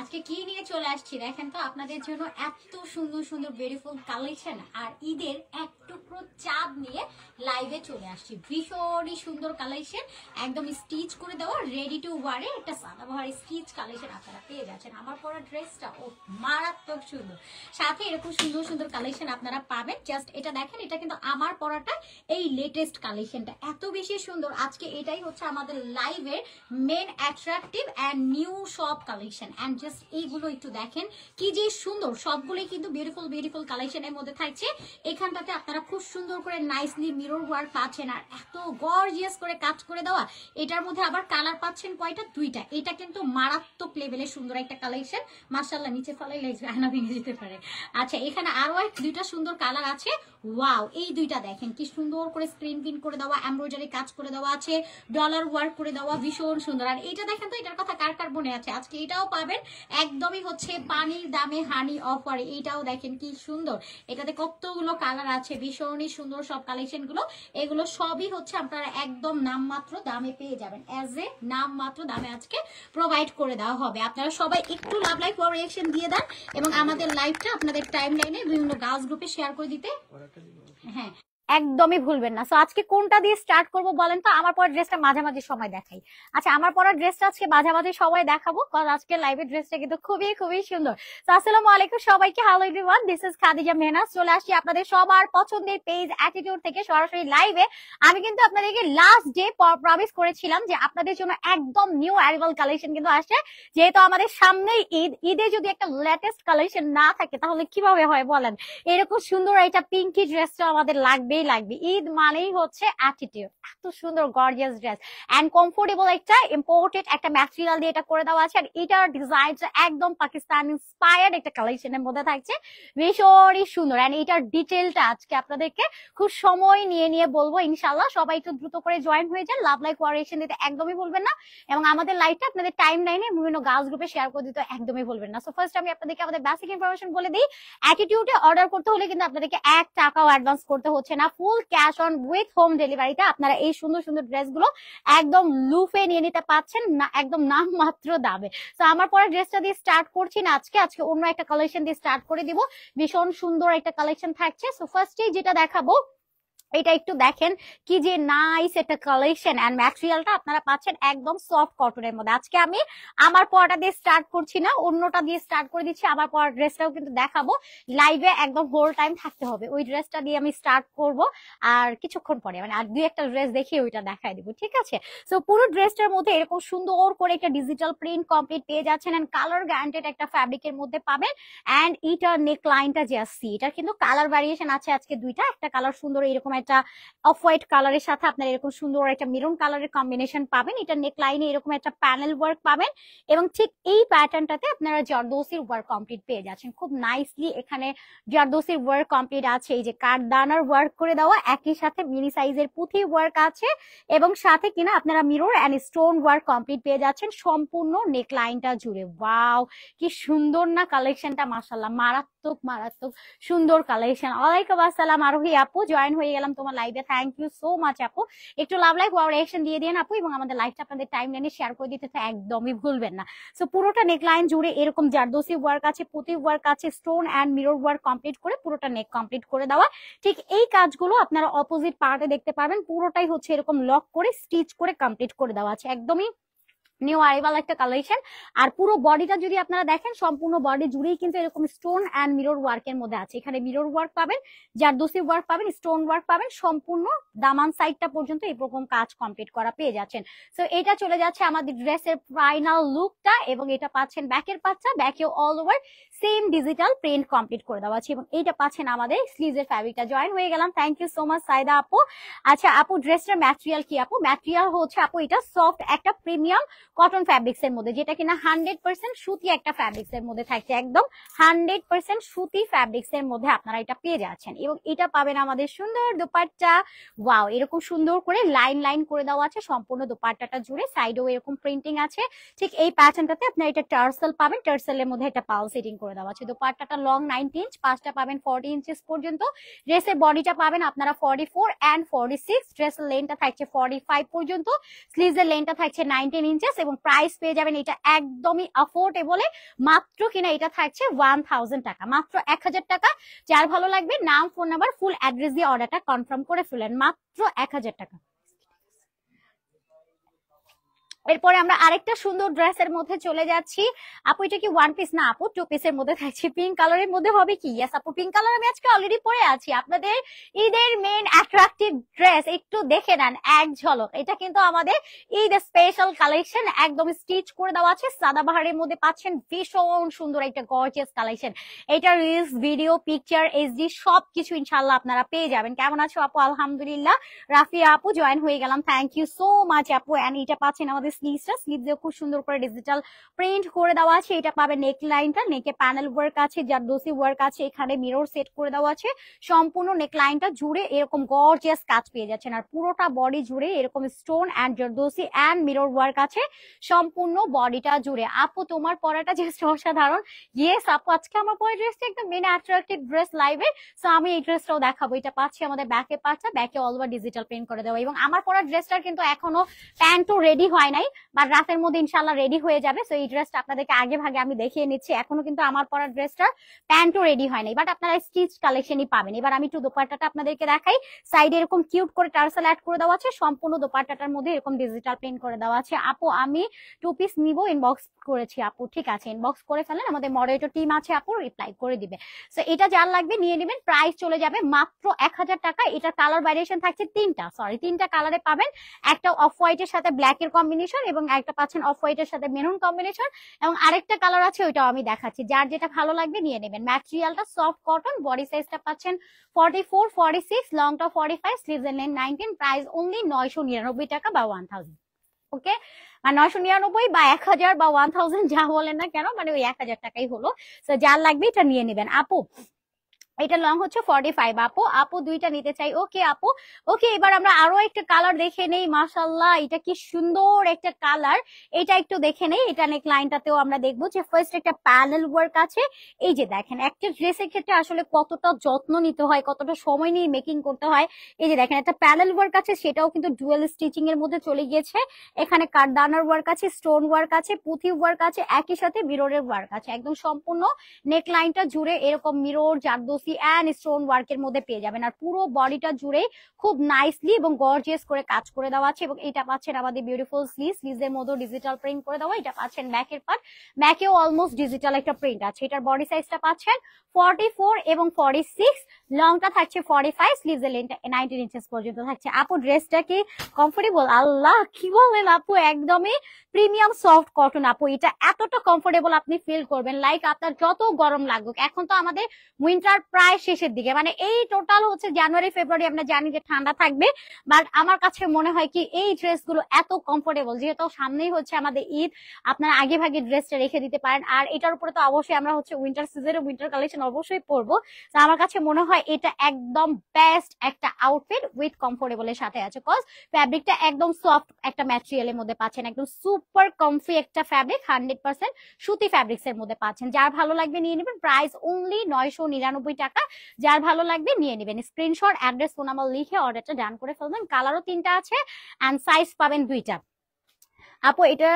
আজকে কি নিয়ে চলে আসছি দেখেন তো আপনাদের জন্য এত সুন্দর সুন্দর বিউটিফুল কালেকশন আর ঈদের এক টুকরো চাঁদ নিয়ে লাইভে চলে আসছি। ভীষণই সুন্দর কালেকশন, একদম স্টিচ করে দেওয়া রেডি টু ওয়ারে একটা সাদাবাহার স্টিচ কালেকশন আপনারা পেয়ে যাচ্ছেন। আমার পরা ড্রেসটা ও মারাত্মক সুন্দর, সাথে এরকম সুন্দর সুন্দর কালেকশন আপনারা পাবেন। জাস্ট এটা দেখেন, এটা কিন্তু আমার পরাটা এই লেটেস্ট কালেকশনটা এত বেশি সুন্দর। আজকে এটাই হচ্ছে আমাদের লাইভের মেন অ্যাট্রাকটিভ অ্যান্ড নিউ সব কালেকশন। অ্যান্ড জাস্ট এইগুলো একটু দেখেন কি যে সুন্দর, সবগুলোই কিন্তু বিউটিফুল বিউটিফুল কালেকশনের মধ্যে থাকছে। এখানটাতে আপনারা খুব সুন্দর করে নাইসলি মিরর ওয়ার্ক পাচ্ছেন আর এত গর্জিয়াস করে কাজ করে দেওয়া। এটার মধ্যে আবার কালার পাচ্ছেন কয়টা? দুইটা। এটা কিন্তু মারাত্মক লেভেলের সুন্দর একটা কালেকশন। মাশাআল্লাহ, নিচে ফলাইলে আয়না ভেঙে যেতে পারে। আচ্ছা, এখানে আরো দুইটা সুন্দর কালার আছে। ওয়াও, এই দুইটা দেখেন কি সুন্দর করে স্ক্রিন প্রিন্ট করে দেওয়া, এমব্রয়ডারি কাজ করে দেওয়া আছে, ডলার ওয়ার্ক করে দেওয়া, ভীষণ সুন্দর। আর এইটা দেখেন তো, এটার কথা কার কার মনে আছে? আজকে এটাও পাবেন একদমই হচ্ছে পানির দামে হানি অফারে। এইটাও দেখেন কি সুন্দর, এটাতে কতগুলো কালার আছে, ভীষণই সুন্দর সব কালেকশন গুলো। এগুলো সবই হচ্ছে আপনারা একদম নামমাত্র দামে পেয়ে যাবেন, অ্যাজ এ নামমাত্র দামে আজকে প্রোভাইড করে দেওয়া হবে। আপনারা সবাই একটু লাভ লাইক ফর রিঅ্যাকশন দিয়ে দেন এবং আমাদের লাইভটা আপনাদের টাইম লাইনে বিভিন্ন গার্লস গ্রুপে শেয়ার করে দিতে হ্যাঁ একদমই ভুলবেন না। সো আজকে কোনটা দিয়ে স্টার্ট করব বলেন তো? আমার পরা ড্রেসটা মাঝামাঝি সময় দেখাই। আচ্ছা, আমার পরা ড্রেসটা আজকে মাঝামাঝি সময় দেখাবো, কারণ আজকে লাইভের ড্রেসটা কিন্তু খুবই খুবই সুন্দর। সো আসসালামু আলাইকুম সবাইকে, hello everyone, this is Khadija Mehnaz. চলে আসছি আপনাদের সবার পছন্দের পেজ অ্যাটিটিউড থেকে সরাসরি লাইভে। আমি কিন্তু আপনাদেরকে লাস্ট ডে প্রমিস করেছিলাম যে আপনাদের জন্য একদম নিউ অ্যারাইভাল কালেকশন কিন্তু আসছে। যেহেতু আমাদের সামনেই ঈদ, ঈদে যদি একটা লেটেস্ট কালেকশন না থাকে তাহলে কিভাবে হয় বলেন? এরকম সুন্দর একটা পিঙ্কি ড্রেসটা আমাদের লাগবে। ঈদ মানেই হচ্ছে অ্যাটিটিউড। এত সুন্দর গর্জিয়াস ড্রেস এন্ড কমফোর্টেবল একটা ইম্পোর্টেড একটা ম্যাটেরিয়াল দিয়ে এটা করে দেওয়া আছে। আর এটার ডিজাইনটা একদম পাকিস্তান ইন্সপায়ার্ড একটা কালেকশনের মধ্যে থাকছে, ভীষণই সুন্দর। এন্ড এটার ডিটেলটা আজকে আপনাদেরকে খুব সময় নিয়ে নিয়ে বলবো ইনশাল্লাহ। সবাই একটু দ্রুত করে জয়েন হয়ে যান, লাভ লাইক ওয়ারিয়েশন দিতে একদমই ভুলবেন না এবং আমাদের লাইভটা আপনাদের টাইম লাইনে বিভিন্ন গার্লস গ্রুপে শেয়ার করে দিতে একদমই ভুলবেন না। সো ফার্স্ট আমি আপনাদেরকে আমাদের বেসিক ইনফরমেশন বলে দিই। অ্যাটিটিউডে অর্ডার করতে হলে কিন্তু আপনাদেরকে 1 টাকাও অ্যাডভান্স করতে হচ্ছে না, full cash on with home ডেলিভারিতে আপনারা এই সুন্দর সুন্দর ড্রেসগুলো একদম লুফে নিয়ে নিতে পাচ্ছেন না, একদম নামমাত্র দামে। তো আমার পরে ড্রেসটা দিয়ে স্টার্ট করছি না আজকে অন্য একটা কালেকশন দিয়ে স্টার্ট করে দিব। ভীষণ সুন্দর একটা কালেকশন থাকছে। সো ফার্স্টেই যেটা দেখাবো, এটা একটু দেখেন কি যে নাইস একটা কালেকশন এন্ড ম্যাটেরিয়ালটা আপনারা পাচ্ছেন একদম সফট কটনের মধ্যে। আজকে আমি আমার পরাটা দিয়ে স্টার্ট করছি না, অন্যটা দিয়ে স্টার্ট করে দিচ্ছি। আমার পরার ড্রেসটাও কিন্তু দেখাবো লাইভে, একদম হোল টাইম থাকতে হবে। ওই ড্রেসটা দিয়ে আমি স্টার্ট করব আর কিছুক্ষণ পরে মানে আর দুই একটা ড্রেস দেখিয়ে ওইটা দেখাই দিব, ঠিক আছে? সো পুরো ড্রেসটার মধ্যে এরকম সুন্দর করে একটা ডিজিটাল প্রিন্ট কমপ্লিট পেয়ে যাচ্ছেন এন্ড কালার গ্যারান্টেড একটা ফ্যাব্রিকের মধ্যে পাবেন। এন্ড এটার নেক লাইনটা যে আসছে, এটার কিন্তু কালার ভ্যারিয়েশন আছে আজকে দুইটা। একটা কালার সুন্দর এরকম একটা অফ হোয়াইট কালারের সাথে আপনারা এরকম সুন্দর একটা মেরুন কালারের কম্বিনেশন পাবেন। এটা নেক লাইনে এরকম একটা প্যানেল ওয়ার্ক পাবেন এবং ঠিক এই প্যাটার্নটাতে আপনারা জারদোসির ওয়ার্ক কমপ্লিট পেয়ে যাচ্ছেন খুব নাইসলি। এখানে জারদোসির ওয়ার্ক কমপ্লিট আছে, এই যে কাঠদানার ওয়ার্ক করে দেওয়া, একই সাথে মিনি সাইজের পুঁথি ওয়ার্ক আছে এবং সাথে কিনা আপনারা mirror and stone work complete পেয়ে যাচ্ছেন সম্পূর্ণ নেক লাইনটা জুড়ে। ওয়াও, কি সুন্দর না কালেকশনটা! মাশাআল্লাহ, মারাত্মক মারাত্মক সুন্দর কালেকশন। ওয়ালাইকুম আসসালাম আরোহী আপু, জয়েন হয়ে গেলাম তোমার লাইভে, থ্যাংক ইউ সো মাচ আপু। একটু লাভ লাইক ওয়াও রিঅ্যাকশন দিয়ে দেন আপু এবং আমাদের লাইভটা আপনাদের টাইম লাইনে শেয়ার করে দিতে একদমই ভুলবেন না। সো পুরোটা নেক লাইন জুড়ে এরকম জারদোসি ওয়ার্ক আছে, পুঁতি ওয়ার্ক আছে, stone and mirror work complete করে পুরোটা নেক কমপ্লিট করে দেওয়া। ঠিক এই কাজগুলো আপনারা অপোজিট পার্টে দেখতে পারবেন, পুরোটাই হচ্ছে এরকম লক করে স্টিচ করে কমপ্লিট করে দেওয়া আছে, একদমই নিউ আরাইভাল একটা কালেকশন। আর পুরো বডিটা যদি আপনারা দেখেন, সম্পূর্ণ বডি জুড়েই কিন্তু এরকম স্টোন এন্ড মিরর ওয়ার্কের মধ্যে আছে। এখানে মিরর ওয়ার্ক পাবেন, জারদোসি ওয়ার্ক পাবেন, স্টোন ওয়ার্ক পাবেন, সম্পূর্ণ দামান সাইডটা পর্যন্ত এরকম কাজ কমপ্লিট করা পেয়ে যাচ্ছেন। সো এটা চলে যাচ্ছে আমাদের ড্রেসের ফাইনাল লুকটা এবং এটা পাচ্ছেন ব্যাকের পাচ্চা, ব্যাকেও all over same digital print complete করে দেওয়া আছে এবং এইটা পাচ্ছেন আমাদের স্লিভসের ফ্যাব্রিকটা। জয়েন হয়ে গেলাম, thank you so much Saida আপু। আচ্ছা আপু, ড্রেসটার ম্যাটেরিয়াল কি আপু? ম্যাটেরিয়াল হচ্ছে আপু এটা সফট একটা প্রিমিয়াম কটন ফ্যাব্রিক্স এর মধ্যে, যেটা কিনা 100% সুতি একটা ফ্যাব্রিক্স এর মধ্যে থাকছে, একদম 100% সুতি ফ্যাব্রিক্স এর মধ্যে আপনারা এটা পেয়ে যাচ্ছেন এবং এটা পাবেন আমাদের সুন্দর দোপাট্টা। ওয়াও, এরকম সুন্দর করে লাইন লাইন করে দেওয়া আছে সম্পূর্ণ দোপাট্টাটা জুড়ে, সাইডেও এরকম প্রিন্টিং আছে। ঠিক এই প্যাটার্নটাতে আপনারা এটা টার্সেল পাবেন, টার্সেলের মধ্যে একটা পাল সেটিং করে দেওয়া আছে। দোপাট্টাটা লং 90 ইঞ্চ, পাঁচটা পাবেন 40 ইঞ্চেস পর্যন্ত। ড্রেসের বডিটা পাবেন আপনারা 44 এন্ড 46, ড্রেসের লেন্থটা থাকছে 45 পর্যন্ত, স্লিভসের লেন্থটা থাকছে 19 ইঞ্চেস এবং প্রাইস পেয়ে যাবেন এটা একদমই অ্যাফোর্ডেবলে, মাত্র কিনা এটা থাকছে 1000 টাকা, মাত্র 1000 টাকা। যার ভালো লাগবে নাম, ফোন নাম্বার, ফুল অ্যাড্রেস দিয়ে অর্ডারটা কনফার্ম করে ফেলেন, মাত্র 1000 টাকা। এরপরে আমরা আরেকটা সুন্দর ড্রেসের মধ্যে চলে যাচ্ছি। আপু এটা কি ওয়ান পিস? না আপু, টু পিসের মধ্যে থাকছে। পিঙ্ক কালারের মধ্যে হবে কি? ইয়েস আপু, পিঙ্ক কালার আমি আজকে অলরেডি পরে আছি। আপনাদের ঈদের মেন অ্যাট্রাকটিভ ড্রেস একটু দেখে নেন এক ঝলক। এটা কিন্তু আমাদের ঈদ স্পেশাল কালেকশন, একদম স্টিচ করে দেওয়া আছে, সাদাবাহারের মধ্যে পাচ্ছেন ভীষণ সুন্দর একটা গর্জিয়াস কালেকশন। এটা রিলস, ভিডিও, পিকচার, এইচডি সবকিছু ইনশাল্লাহ আপনারা পেয়ে যাবেন। কেমন আছো আপু? আলহামদুলিল্লাহ। রাফিয়া আপু জয়েন হয়ে গেলাম, থ্যাংক ইউ সো মাচ আপু। এন্ড এটা পাচ্ছেন আমাদের স্লিভসটা, স্লিভসে খুব সুন্দর করে ডিজিটাল প্রিন্ট করে দেওয়া আছে। এটা পাবে নেক লাইনটা, নেকে প্যানেল ওয়ার্ক আছে, জারদোসি ওয়ার্ক আছে, এখানে মিরর সেট করে দেওয়া আছে। সম্পূর্ণ নেক লাইনটা জুড়ে এরকম গর্জিয়াস কাজ পেয়ে যাচ্ছেন, আর পুরোটা বডি জুড়ে এরকম stone and zardozi and mirror work আছে সম্পূর্ণ বডিটা জুড়ে। আপু তোমার পরাটা জাস্ট অসাধারণ। ইয়েস আপু, আজকে আমার পরা ড্রেসটা একদম মেন অ্যাট্রাক্টিভ ড্রেস লাইভে, সো আমি এই ড্রেসটাও দেখাবো। এটা পাচ্ছি আমাদের ব্যাকে পার্টটা, ব্যাকে অল ওভার ডিজিটাল প্রিন্ট করে দেওয়া। এবং আমার পরা ড্রেসটার কিন্তু এখনো প্যান্টও রেডি হয় নাই, বাট রাতের মধ্যে ইনশাল্লাহ রেডি হয়ে যাবে। সো এই ড্রেসটা আপনাদেরকে আগে ভাগে আমি দেখিয়ে নিচ্ছি। এখনো কিন্তু আমার পরা ড্রেসটার প্যান্টও রেডি হয় নাই, বাট আপনারা স্টিচ কালেকশনই পাবেন। এবার আমি একটু দোপাট্টাটা আপনাদেরকে দেখাই। সাইডে এরকম কিউট করে টার্সেল অ্যাড করে দেওয়া আছে, সম্পূর্ণ দোপাট্টাটার মধ্যে এরকম ডিজিটাল প্রিন্ট করে দেওয়া আছে। আপু আমি টু পিস নিব, ইনবক্স করেছি আপু। ঠিক আছে, ইনবক্স করে ফেলেন, আমাদের মডারেটর টিম আছে আপু, রিপ্লাই করে দিবে। সো এটা যার লাগবে নিয়ে নেবেন, প্রাইস চলে যাবে মাত্র 1000 টাকা। এটা কালার ভ্যারিয়েশন থাকছে তিনটা কালারে পাবেন। একটা অফ হোয়াইটের সাথে ব্ল্যাক এর কম্বিনেশন, এবং একটা পাচ্ছেন অফ হোয়াইটের সাথে মেরুন কম্বিনেশন, এবং আরেকটা কালার আছে ওইটাও আমি দেখাচ্ছি। যার যেটা ভালো লাগবে নিয়ে নেবেন। ম্যাটেরিয়ালটা সফট কটন, বডি সাইজটা পাচ্ছেন 44, 46, লংটা 45, স্লিভস এর লেন্থ 19, প্রাইস অনলি 999 টাকা বা 1000। ওকে, আর 999 বা 1000 বা 1000 যা বলেন না কেন, মানে ওই 1000 টাকাই হলো। তো যার লাগবে এটা নিয়ে নেবেন। আপু এটা লং হচ্ছে 45। আপু দুইটা নিতে চাই। ওকে আপু, ওকে। এবার আমরা আরো একটা কালার দেখে নেই। মাশাআল্লাহ, এটা কি সুন্দর একটা কালার, এটা একটু দেখে নেই। এটা নেক লাইনটাতেও আমরা দেখবো যে ফার্স্ট একটা প্যানেল ওয়ার্ক আছে। এই যে দেখেন, একটা ড্রেসের ক্ষেত্রে আসলে কতটা যত্ন নিতে হয়, কতটা সময় নিয়ে মেকিং করতে হয়। এই যে দেখেন, একটা প্যানেল ওয়ার্ক আছে, সেটাও কিন্তু ডুয়েল স্টিচিং এর মধ্যে চলে গিয়েছে। এখানে কাঠদানার ওয়ার্ক আছে, স্টোন ওয়ার্ক আছে, পুঁথি ওয়ার্ক আছে, একই সাথে মিররের ওয়ার্ক আছে। একদম সম্পূর্ণ নেক লাইনটা জুড়ে এরকম মিরর, জারদোসি এন্ড স্টোন ওয়ার্কের মধ্যে পেয়ে যাবেন। আর পুরো বডিটা জুড়ে খুব নাইসলি এবং গর্জিয়াস করে কাজ করে দেওয়া আছে। এবং এটা পাচ্ছেন আমাদের বিউটিফুল স্লিভস এর মধ্যে ডিজিটাল প্রিন্ট করে দেওয়া। এটা পাচ্ছেন ব্যাকের পার্ট, ব্যাকেও অলমোস্ট ডিজিটাল একটা প্রিন্ট আছে। এটার বডি সাইজটা পাচ্ছেন 44 এবং 46, লংটা থাকছে 45, স্লিভস এর লেন্থটা 19 ইঞ্চেস পর্যন্ত থাকছে। আপু ড্রেসটা কি কমফোর্টেবল? আল্লাহ কি বলেন আপু, একদমই প্রিমিয়াম সফট কটন। আপু এটা এতটা কমফোর্টেবল আপনি ফিল করবেন লাইক আপনার যত গরম লাগুক। এখন তো আমাদের উইন্টার প্রায় শেষের দিকে, মানে এই টোটাল হচ্ছে জানুয়ারি ফেব্রুয়ারি আমরা জানি যে ঠান্ডা থাকবে, বাট আমার কাছে মনে হয় কি এই ড্রেসগুলো এত কমফোর্টেবল, যেহেতু সামনেই হচ্ছে আমাদের ঈদ, আপনারা আগে ভাগে ড্রেসটা রেখে দিতে পারেন। আর এটার উপরে তো অবশ্যই আমরা হচ্ছে উইন্টার সিজনে উইন্টার কালেকশন অবশ্যই পরবো। তো আমার কাছে মনে হয় এটা একদম বেস্ট একটা আউটফিট উইথ কমফোর্টেবলের সাথে আছে, কজ ফ্যাব্রিকটা একদম সফট একটা ম্যাটেরিয়ালের মধ্যে পাচ্ছেন, একদম সুপার কমফি একটা ফ্যাব্রিক, 100% সুতি ফ্যাব্রিক্স এর মধ্যে পাচ্ছেন। যার ভালো লাগবে নিয়ে নেবেন, প্রাইস অনলি 999 টাকা। যার ভালো লাগবে নিয়ে নেবেন, স্ক্রিনশট, অ্যাড্রেস, ফোন নাম্বার লিখে অর্ডারটা ডান করে ফেলবেন। কালারও 3টা আছে এন্ড সাইজ পাবেন 2টা। আপু এটা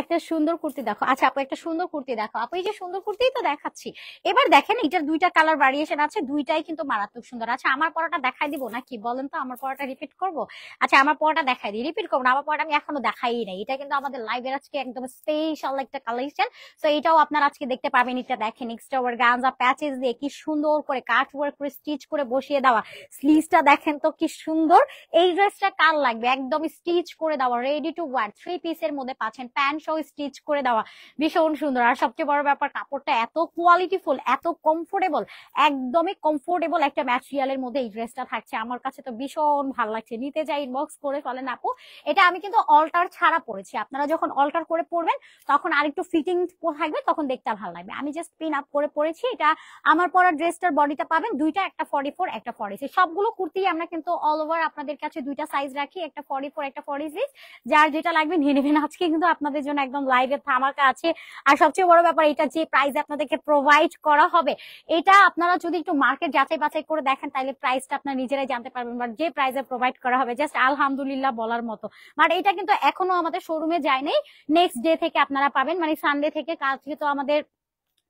একটা সুন্দর কুর্তি দেখো। আচ্ছা আপু একটা সুন্দর কুর্তি দেখো। আপু এই যে সুন্দর কুর্তি তো দেখাচ্ছি। এবার দেখেন এটার 2টা কালার ভ্যারিয়েশন আছে, 2টাই কিন্তু মারাত্মক সুন্দর। আচ্ছা আমার পরাটা দেখাই দিব নাকি বলেন তো? আমার পরাটা রিপিট করব? আচ্ছা আমার পরাটা দেখাই দিই, রিপিট করবো না। আমার পরাটা আমি এখনো দেখাই নাই। এটা কিন্তু আমাদের লাইভের আজকে একদম স্পেশাল একটা কালেকশন, সো এটাও আপনারা আজকে দেখতে পাবেন। এটা দেখেন, এক্সট্রা ওয়ার্ক গাঞ্জা প্যাচেস দিয়ে কি সুন্দর করে কাট ওয়ার্ক করে স্টিচ করে বসিয়ে দেওয়া। স্লিভসটা দেখেন তো কি সুন্দর। এই ড্রেসটা কার লাগবে? একদম স্টিচ করে দেওয়া, রেডি টু ওয়ার 3 পিসের মধ্যে পাচ্ছেন, প্যান্ট সহ স্টিচ করে দেওয়া, ভীষণ সুন্দর। আর সবচেয়ে বড় ব্যাপার, কাপড়টা এত কোয়ালিটিফুল, এত কমফোর্টেবল, একদমই কমফোর্টেবল একটা ম্যাটেরিয়ালের মধ্যে এই ড্রেসটা থাকছে। আমার কাছে তো ভীষণ ভালো লাগছে, নিতে চাই, ইনবক্স করে ফেলেন আপু। এটা আমি কিন্তু অল্টার ছাড়া পরেছি, আপনারা যখন অল্টার করে পরবেন তখন আরেকটু ফিটিং থাকবে, তখন দেখতে ভালো লাগবে। আমি জাস্ট পিন আপ করে পরেছি। এটা আমার পরা ড্রেসটার বডিটা পাবেন 2টা, একটা 44 একটা 46। সবগুলো কুর্তি আমরা কিন্তু অল ওভার আপনাদের কাছে 2টা সাইজ রাখি, একটা 44 একটা 46। যার যেটা লাগবে নিয়ে নেবেন। আজকে কিন্তু আপনাদের জন্য জন্য একদম লাইভে ধামাকা আছে। আর সবচেয়ে বড় ব্যাপার, এটা যে প্রাইস আপনাদেরকে প্রোভাইড করা হবে, এটা আপনারা যদি একটু মার্কেট যাচাই বাছাই করে দেখেন তাহলে প্রাইসটা আপনারা নিজেরাই জানতে পারবেন। বাট যে প্রাইসে প্রোভাইড করা হবে জাস্ট আলহামদুলিল্লাহ বলার মতো। বাট এটা কিন্তু এখনো আমাদের শোরুমে যায়নি, নেক্সট ডে থেকে আপনারা পাবেন, মানে সানডে থেকে। কালকে তো আমাদের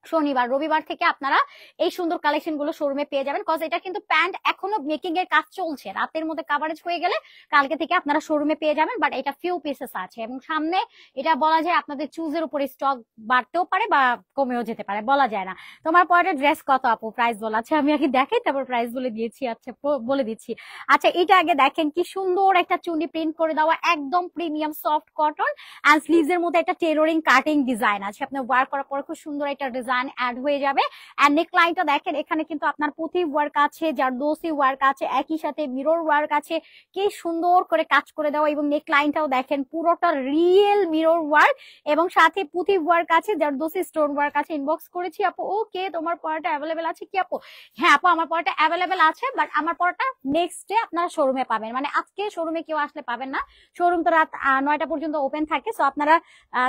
শনিবার, রবিবার থেকে আপনারা এই সুন্দর কালেকশন গুলো শোরুমে পেয়ে যাবেন। কজ এটা কিন্তু প্যান্ট এখনো মেকিং এর কাজ চলছে, রাতের মধ্যে কাভারেজ হয়ে গেলে কালকে থেকে আপনারা শোরুমে পেয়ে যাবেন। বাট এটা ফিউ পিসেস আছে এবং সামনে এটা বলা যায় আপনাদের চুজের উপরে স্টক বাড়তেও পারে বা কমেও যেতে পারে, বলা যায় না। তোমার পরে ড্রেস কত আপু, প্রাইস বলা আছে? আমি আগে দেখাই তারপর প্রাইস বলে দিয়েছি। আচ্ছা বলে দিচ্ছি। আচ্ছা এটা আগে দেখেন কি সুন্দর একটা চুনি প্রিন্ট করে দেওয়া, একদম premium soft cotton and sleeves এর মধ্যে একটা টেলরিং কাটিং ডিজাইন আছে। আপনি ওয়ার করার পরে খুব সুন্দর একটা ডিজাইন অ্যাড হয়ে যাবে। এন্ড নেক লাইনটা দেখেন, এখানে কিন্তু আপনার পুঁথি ওয়ার্ক আছে, জারদোসি ওয়ার্ক আছে, একই সাথে মিরর ওয়ার্ক আছে, কি সুন্দর করে কাজ করে দেওয়া। এবং নেক লাইনটাও দেখেন পুরোটা রিয়েল মিরর ওয়ার্ক এবং সাথে পুঁথি ওয়ার্ক আছে, জারদোসি স্টোন ওয়ার্ক আছে। ইনবক্স করেছি আপু। ওকে, তোমার পড়াটা অ্যাভেলেবেল আছে কি আপু? হ্যাঁ আপু, আমার পড়াটা অ্যাভেলেবেল আছে, বাট আমার পড়াটা নেক্সট ডে আপনারা শোরুমে পাবেন, মানে আজকে শোরুমে কেউ আসলে পাবেন না। শোরুম তো রাত 9টা পর্যন্ত ওপেন থাকে। সো আপনারা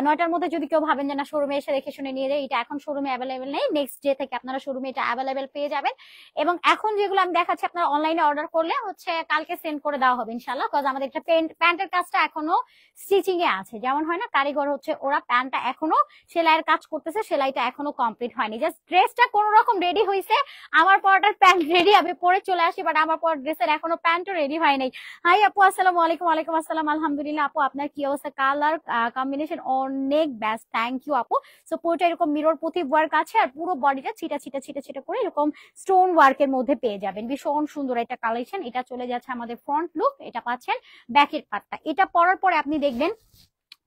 9টার মধ্যে যদি কেউ ভাবেন যে না শোরুমে এসে দেখে শুনে নিয়ে যায়, এটা এখন শোরুমে অ্যাভেলেবেল নেই, নেক্সট ডে থেকে আপনারা শোরুমে এটা অ্যাভেলেবেল পেয়ে যাবেন। এবং এখন যেগুলো আমি দেখাচ্ছি আপনারা অনলাইনে অর্ডার করলে হচ্ছে কালকে সেন্ড করে দেওয়া হবে ইনশাল্লাহ। কজ আমাদের একটা প্যান্টের কাজটা এখনো স্টিচিং এ আছে, যেমন হয় না কারিগর হচ্ছে ওরা প্যান্টটা এখনো সেলাইয়ের কাজ করতেছে, সেলাইটা এখনো কমপ্লিট হয়নি। জাস্ট ড্রেসটা কোন রকম রেডি হয়েছে, আমার পরাটার প্যান্ট রেডি, আমি পরে চলে আসি, বাট আমার পর ড্রেসের এখনো প্যান্টও রেডি হয় নাই। হাই আপু, আসসালামু আলাইকুম। ওয়ালাইকুম আসসালাম, আলহামদুলিল্লাহ। আপু আপনার কি অবস্থা? কালার কম্বিনেশন অনেক বেস্ট, থ্যাংক ইউ আপু। সো পুরোটা এরকম মিরর পুঁথি ওয়ার্ক আছে আর পুরো বডিটা ছিটা ছিটা ছিটা ছিটা করে এরকম স্টোন ওয়ার্কের মধ্যে পেয়ে যাবেন। ভীষণ সুন্দর একটা কালেকশন। এটা চলে যাচ্ছে আমাদের ফ্রন্ট লুক, এটা পাচ্ছেন ব্যাকের পার্টটা। এটা পরার পরে আপনি দেখবেন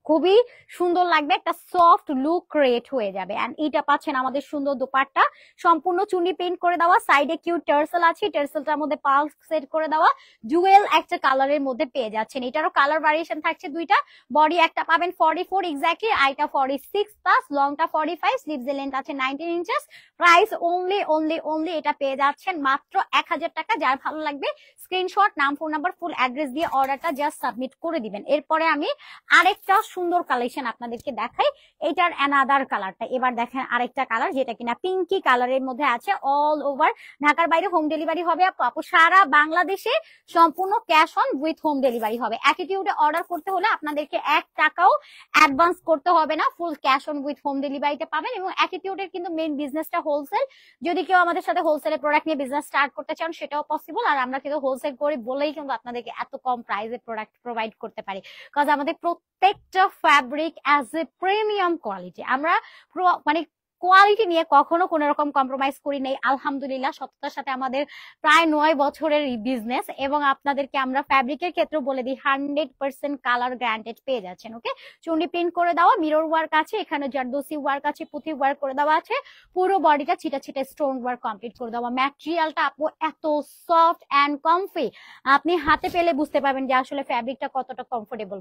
খুবই সুন্দর লাগবে, একটা সফট লুক ক্রিয়েট হয়ে যাবে। এন্ড এটা পাচ্ছেন আমাদের সুন্দর দোপাট্টা, সম্পূর্ণ চুনি পেইন্ট করে দেওয়া, সাইডে কিউট টার্সেল আছে, টার্সেলটার মধ্যে পালস সেট করে দেওয়া, জুয়েল একটা কালারের মধ্যে পেয়ে যাচ্ছেন। এটারও কালার ভ্যারিয়েশন থাকছে দুইটা। বডি একটা পাবেন 44 এক্স্যাক্টলি, আইটা 46 প্লাস, লংটা 45, স্লিভস এর লেন্থ আছে 19 ইঞ্চেস। প্রাইস অনলি এটা পেয়ে যাচ্ছেন মাত্র 1000 টাকা। যার ভালো লাগবে স্ক্রিনশট, নাম, ফোন নাম্বার, ফুল অ্যাড্রেস দিয়ে অর্ডারটা জাস্ট সাবমিট করে দিবেন। এরপরে আমি আরেকটা সুন্দর কালেকশন আপনাদেরকে দেখাই, এটার অ্যানাদার কালারটা। এবার দেখেন আরেকটা কালার যেটা কিনা পিঙ্কি কালারের মধ্যে আছে, অল ওভার ঢাকার বাইরে হোম ডেলিভারি হবে আপু, সারা বাংলাদেশে সম্পূর্ণ cash on with home delivery হবে। অ্যাটিটিউডে অর্ডার করতে হলে আপনাদেরকে 1 টাকাও অ্যাডভান্স করতে হবে না, full cash on with home ডেলিভারিতে পাবেন। এবং অ্যাটিটিউডের কিন্তু মেইন বিজনেসটা হোলসেল, যদি কেউ আমাদের সাথে হোলসেলের প্রোডাক্ট নিয়ে বিজনেস স্টার্ট করতে চান সেটাও পসিবল। আর আমরা কিন্তু হোলসেল করি বলেই কিন্তু আপনাদেরকে এত কম প্রাইসে প্রোডাক্ট প্রোভাইড করতে পারি, কজ আমাদের প্রত্যেকটা fabric as a premium quality. আমরা মানে কোয়ালিটি নিয়ে কখনো কোন রকম কম্প্রোমাইজ করি নাই আলহামদুলিল্লাহ। সততার সাথে আমাদের প্রায় 9 বছরের বিজনেস। এবং আপনাদেরকে আমরা ফ্যাব্রিকের ক্ষেত্রে বলে দিই 100% কালার গ্যারান্টেড পেয়ে যাচ্ছেন। ওকে, চুন্ডি প্রিন্ট করে দেওয়া, মিরর ওয়ার্ক আছে, এখানে জারদোসি ওয়ার্ক আছে, পুঁথি ওয়ার্ক করে দেওয়া আছে, পুরো বডিটা ছিটা ছিটা স্টোন ওয়ার্ক কমপ্লিট করে দেওয়া। ম্যাটেরিয়ালটা আপু এত সফট অ্যান্ড কমফি, আপনি হাতে পেলে বুঝতে পারবেন যে আসলে ফ্যাব্রিকটা কতটা কমফোর্টেবল।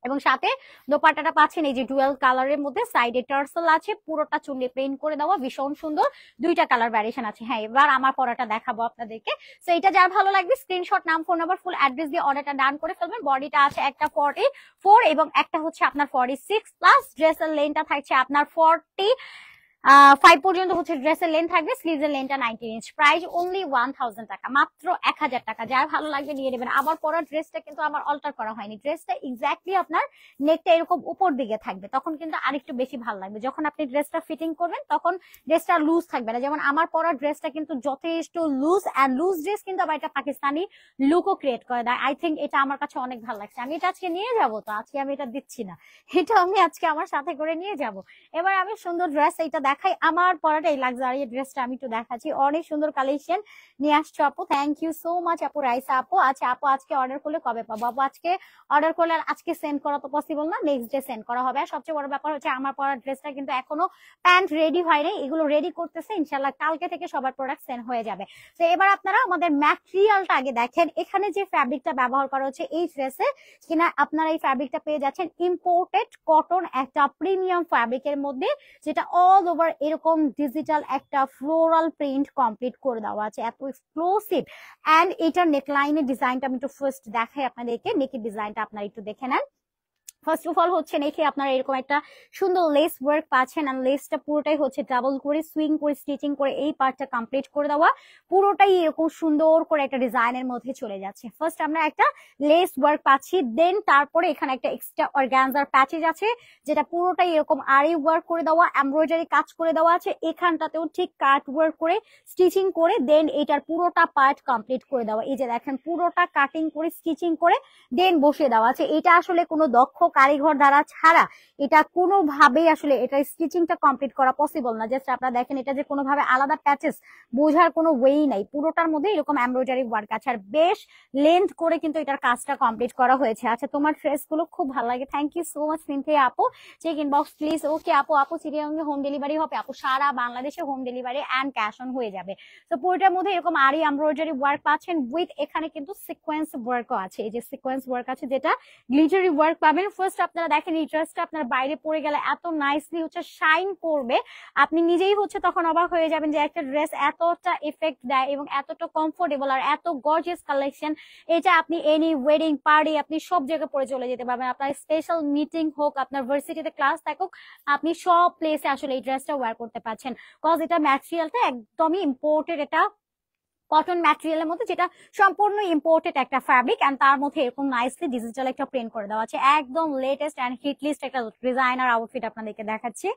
এবং সাথে দোপাট্টাটা পাচ্ছেন এই যে ডুয়াল কালারের মধ্যে, সাইডে টার্সেল আছে, পুরোটা চুন্ডি প্রিন্ট করে দেওয়া, ভীষণ সুন্দর। দুইটা কালার ভ্যারিয়েশন আছে। হ্যাঁ, এবার আমার পরাটা দেখাবো আপনাদেরকে। তো এটা যার ভালো লাগবে স্ক্রিনশট, নাম, ফোন নাম্বার, ফুল অ্যাড্রেস দিয়ে অর্ডারটা ডান করে ফেলবেন। বডিটা আছে একটা 44 এবং একটা হচ্ছে আপনার 46 প্লাস, ড্রেসের লেন্থটা থাকছে আপনার 45 পর্যন্ত হচ্ছে ড্রেসের লেন্থ থাকবে, স্লিভস এর লেন্থটা 19 ইঞ্চ। প্রাইস অনলি 1000 টাকা, মাত্র 1000 টাকা। যার ভালো লাগবে নিয়ে নেবেন। আবার পরা ড্রেসটা কিন্তু আমার অল্টার করা হয়নি, ড্রেসটা এক্স্যাক্টলি আপনার নেকটা এরকম উপর দিকে থাকবে, তখন কিন্তু আরেকটু বেশি ভালো লাগবে। যখন আপনি ড্রেসটা ফিটিং করবেন তখন ড্রেসটা লুজ থাকবে না। যেমন আমার পরা ড্রেসটা কিন্তু যথেষ্ট লুজ, এন্ড লুজ ড্রেস কিন্তু আবার এটা পাকিস্তানি লুকও ক্রিয়েট করে দেয়। আই থিঙ্ক এটা আমার কাছে অনেক ভালো লাগছে। আমি এটা আজকে নিয়ে যাবো, তো আজকে আমি এটা দিচ্ছি না, এটা আমি আজকে আমার সাথে করে নিয়ে যাব। এবার আমি সুন্দর ড্রেস এইটা দেখাই, আমার পরাটা এই লাক্সারি ড্রেসটা আমি একটু দেখাচ্ছি। অনেক সুন্দর কালেকশন নিয়ে আসছো আপু, থ্যাংক ইউ সো মাচ আপু। রাইসা আপু, আচ্ছা আপু আজকে অর্ডার করলে কবে পাবো? আপু আজকে অর্ডার করলে আর আজকে সেন্ড করা তো পসিবল না, নেক্সট ডে সেন্ড করা হবে। আর সবচেয়ে বড় ব্যাপার হচ্ছে আমার পরা ড্রেসটা কিন্তু এখনো প্যান্ট রেডি হয় নাই, এগুলো রেডি করতেছে, ইনশাল্লাহ কালকে থেকে সবার প্রোডাক্ট সেন্ড হয়ে যাবে। তো এবার আপনারা আমাদের ম্যাটেরিয়ালটা আগে দেখেন। এখানে যে ফ্যাব্রিকটা ব্যবহার করা হচ্ছে এই ড্রেসে কিনা, আপনারা এই ফ্যাব্রিকটা পেয়ে যাচ্ছেন ইম্পোর্টেড কটন, একটা প্রিমিয়াম ফ্যাব্রিকের মধ্যে, যেটা অল ওভার এরকম ডিজিটাল একটা ফ্লোরাল প্রিন্ট কমপ্লিট করে দেওয়া আছে, এত এক্সক্লুসিভ। এন্ড এটার নেকলাইনের ডিজাইনটা আমি একটু ফার্স্ট দেখাই আপনাদেরকে, নেকের ডিজাইনটা আপনারা একটু দেখে নেন। ফার্স্ট অফ অল হচ্ছে নেখে আপনারা এরকম একটা সুন্দর লেস ওয়ার্ক পাচ্ছেন, আর লেসটা পুরোটাই হচ্ছে ডাবল করে সুইং করে স্টিচিং করে এই পার্টটা কমপ্লিট করে দেওয়া, পুরোটাই এরকম সুন্দর করে একটা ডিজাইনের মধ্যে চলে যাচ্ছে। ফার্স্ট আমরা একটা লেস ওয়ার্ক পাচ্ছি, দেন তারপরে এখানে একটা এক্সট্রা অর্গানজার প্যাচেজ আছে যেটা পুরোটাই এরকম আরি ওয়ার্ক করে দেওয়া, এমব্রয়ডারি কাজ করে দেওয়া আছে, এখানটাতেও ঠিক কাট ওয়ার্ক করে স্টিচিং করে দেন এটার পুরোটা পার্ট কমপ্লিট করে দেওয়া। এই যে দেখেন পুরোটা কাটিং করে স্টিচিং করে দেন বসিয়ে দেওয়া আছে। এটা আসলে কোনো দক্ষ কারিগর দ্বারা ছাড়া এটা কোনোভাবেই আসলে এটা স্টিচিংটা কমপ্লিট করা পসিবল না। জাস্ট আপনারা দেখেন এটা যে কোনোভাবে আলাদা প্যাচেস বোঝার কোনো ওয়েই নাই, পুরোটার মধ্যে এরকম এমব্রয়ডারি ওয়ার্ক আছে আর বেশ লেন্থ করে কিন্তু এটার কাজটা কমপ্লিট করা হয়েছে। আচ্ছা তোমার ড্রেস গুলো খুব ভালো লাগে, thank you so much Cynthia আপু। Check inbox please. ওকে আপু, আপু চিড়িয়াঙ্গে হোম ডেলিভারি হবে আপু, সারা বাংলাদেশে home delivery and cash on হয়ে যাবে। তো পুরোটার মধ্যে এরকম আরি এমব্রয়ডারি ওয়ার্ক পাচ্ছেন উইথ এখানে কিন্তু সিকোয়েন্স ওয়ার্কও আছে। এই যে সিকোয়েন্স ওয়ার্ক আছে যেটা গ্লিটারি ওয়ার্ক পাবেন। ফার্স্ট আপনারা দেখেন এই ড্রেসটা আপনার বাইরে পরে গেলে এত নাইসলি হচ্ছে শাইন করবে, আপনি নিজেই হচ্ছে তখন অবাক হয়ে যাবেন যে একটা ড্রেস এতটা এফেক্ট দেয় এবং এতটা কমফোর্টেবল আর এত গর্জিয়াস কালেকশন। এটা আপনি এনি ওয়েডিং পার্টি আপনি সব জায়গায় পরে চলে যেতে পারবেন, আপনার স্পেশাল মিটিং হোক, আপনার ভার্সিটিতে ক্লাস থাকুক, আপনি সব প্লেসে আসলে এই ড্রেসটা ওয়্যার করতে পারছেন। কজ এটা ম্যাটেরিয়ালটা একদমই ইম্পোর্টেড, এটা কটন ম্যাটেরিয়ালের মধ্যে যেটা সম্পূর্ণ ইম্পোর্টেড একটা ফ্যাব্রিক, এন্ড তার মধ্যে এরকম নাইসলি ডিজিটাল একটা প্রিন্ট করে দেওয়া আছে। একদম লেটেস্ট এন্ড হিট লিস্ট একটা ডিজাইনার আউটফিট আপনাদেরকে দেখাচ্ছি।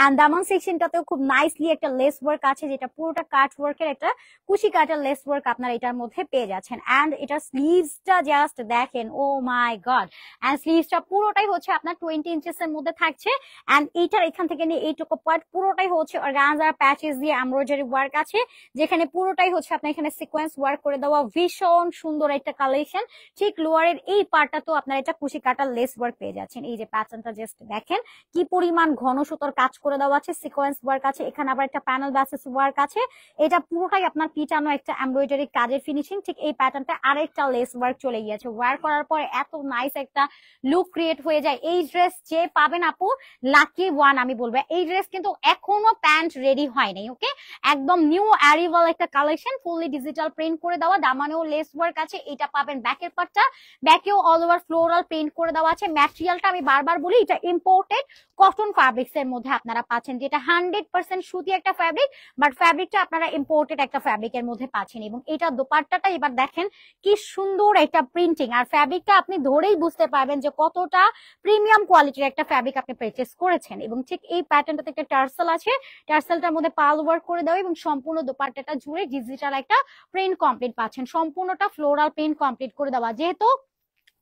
এন্ড দামান সেকশনটাতেও খুব নাইসলি একটা লেস ওয়ার্ক আছে যেটা পুরোটা কাট ওয়ার্কের একটা কুশি কাটার লেস ওয়ার্ক আপনারা এটার মধ্যে পেয়ে যাচ্ছেন। এন্ড এটা স্লিভসটা জাস্ট দেখেন, ও মাই গড। এন্ড স্লিভসটা পুরোটাই হচ্ছে আপনার 20 ইঞ্চেস এর মধ্যে থাকছে। এন্ড এইটার এখান থেকে নিয়ে এইটুকু পার্ট পুরোটাই হচ্ছে অর্গানজার প্যাচেস দিয়ে এমব্রয়ডারি ওয়ার্ক আছে, যেখানে পুরোটাই হচ্ছে আপনার এখানে সিকোয়েন্স ওয়ার্ক করে দেওয়া, ভীষণ সুন্দর একটা কালেকশন। ঠিক লোয়ারের এই পার্টটা তো আপনার এটা কুশি কাটার লেস ওয়ার্ক পেয়ে যাচ্ছেন। এই যে প্যাটার্নটা জাস্ট দেখেন কি পরিমাণ ঘন সুতোর কাজ করে দেওয়া আছে, সিকোয়েন্স ওয়ার্ক আছে, এখানে আবার একটা প্যানেল বেসিস ওয়ার্ক আছে। এটা পুরোটাই আপনার পিটানো একটা এমব্রয়ডারি কাজের ফিনিশিং। ঠিক এই প্যাটার্নটা আরেকটা লেস ওয়ার্ক চলে গিয়েছে, ওয়ার করার পর এত নাইস একটা লুক ক্রিয়েট হয়ে যায়। এই ড্রেস যে পাবেন আপু লাকি ওয়ান আমি বলবো। এই ড্রেস কিন্তু এখনো প্যান্ট রেডি হয়নি, ওকে, একদম নিউ অ্যারিভাল একটা কালেকশন, ফুললি ডিজিটাল প্রিন্ট করে দেওয়া, দামানেও লেস ওয়ার্ক আছে। এটা পাবেন ব্যাকের পার্টটা, ব্যাকেও অল ওভার ফ্লোরাল প্রিন্ট করে দেওয়া আছে। ম্যাটেরিয়ালটা আমি বারবার বলি এটা ইম্পোর্টেড কটন ফ্যাব্রিক্স এর মধ্যে আপনারা পাচ্ছেন, যেটা 100% সুতি একটা ফ্যাব্রিক, বাট ফ্যাব্রিকটা আপনারা ইম্পোর্টেড একটা ফ্যাব্রিকের মধ্যে পাচ্ছেন। এবং এটা দোপাট্টাটা এবার দেখেন কি সুন্দর একটা প্রিন্টিং, আর ফ্যাব্রিকটা আপনি ধরেই বুঝতে পারবেন যে কতটা প্রিমিয়াম কোয়ালিটির একটা ফ্যাব্রিক আপনি পারচেজ করেছেন। এবং ঠিক এই প্যাটার্নটাতে একটা টার্সেল আছে, টার্সেলটার মধ্যে পাল ওয়ার্ক করে দেওয়া এবং সম্পূর্ণ দোপাট্টাটা জুড়ে ডিজিটাল একটা প্রিন্ট কমপ্লিট পাচ্ছেন, সম্পূর্ণটা ফ্লোরাল প্রিন্ট কমপ্লিট করে দেওয়া। যেহেতু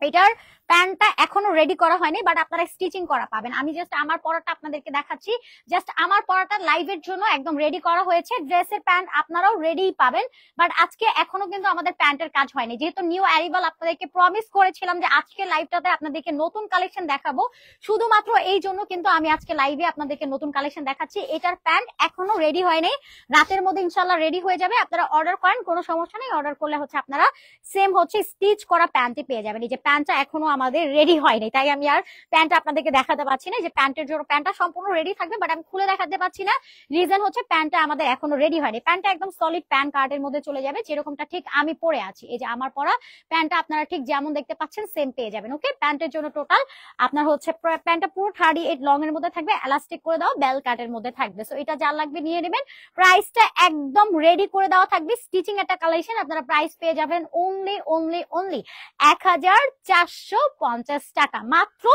এটার প্যান্টটা এখনো রেডি করা হয়নি, বাট আপনারা স্টিচিং করা পাবেন। আমি জাস্ট আমার পরাটা আপনাদেরকে দেখাচ্ছি, জাস্ট আমার পরাটা লাইভের জন্য একদম রেডি করা হয়েছে। ড্রেসের প্যান্ট আপনারাও রেডি পাবেন, বাট আজকে এখনো কিন্তু আমাদের প্যান্টের কাজ হয়নি। যেহেতু নিউ অ্যারিভাল আপনাদেরকে প্রমিস করেছিলাম যে আজকে লাইভটাতে আপনাদেরকে নতুন কালেকশন দেখাবো, শুধুমাত্র এই জন্য কিন্তু আমি আজকে লাইভে আপনাদেরকে নতুন কালেকশন দেখাচ্ছি। এটার প্যান্ট এখনো রেডি হয়নি, রাতের মধ্যে ইনশাল্লাহ রেডি হয়ে যাবে। আপনারা অর্ডার করেন, কোনো সমস্যা নেই, অর্ডার করলে হচ্ছে আপনারা সেম হচ্ছে স্টিচ করা প্যান্টই পেয়ে যাবেন। এই যে প্যান্টটা এখনো আমাদের রেডি হয়নি, তাই আমি আর প্যান্টটা আপনাদেরকে দেখাতে পাচ্ছি না। যে প্যান্টের জন্য প্যান্টটা সম্পূর্ণ রেডি থাকবে, বাট আমি খুলে দেখাতে পাচ্ছি না, রিজন হচ্ছে প্যান্টটা আমাদের এখনো রেডি হয়নি। প্যান্টটা একদম সলিড প্যান্ট কার্ডের মধ্যে চলে যাবে, যেরকমটা ঠিক আমি পরে আছি। এই যে আমার পরা প্যান্টটা আপনারা ঠিক যেমন দেখতে পাচ্ছেন সেম পেয়ে যাবেন। ওকে, প্যান্টের জন্য টোটাল আপনার হচ্ছে প্যান্টটা পুরো 38 লং এর মধ্যে থাকবে, এলাস্টিক করে দাও, বেল কাটের মধ্যে থাকবে। সো এটা যা লাগবে নিয়ে নেবেন। প্রাইসটা একদম রেডি করে দেওয়া থাকবে, স্টিচিং একটা কালেকশন। আপনারা প্রাইস পেয়ে যাবেন অনলি 1450 টাকা, মাত্র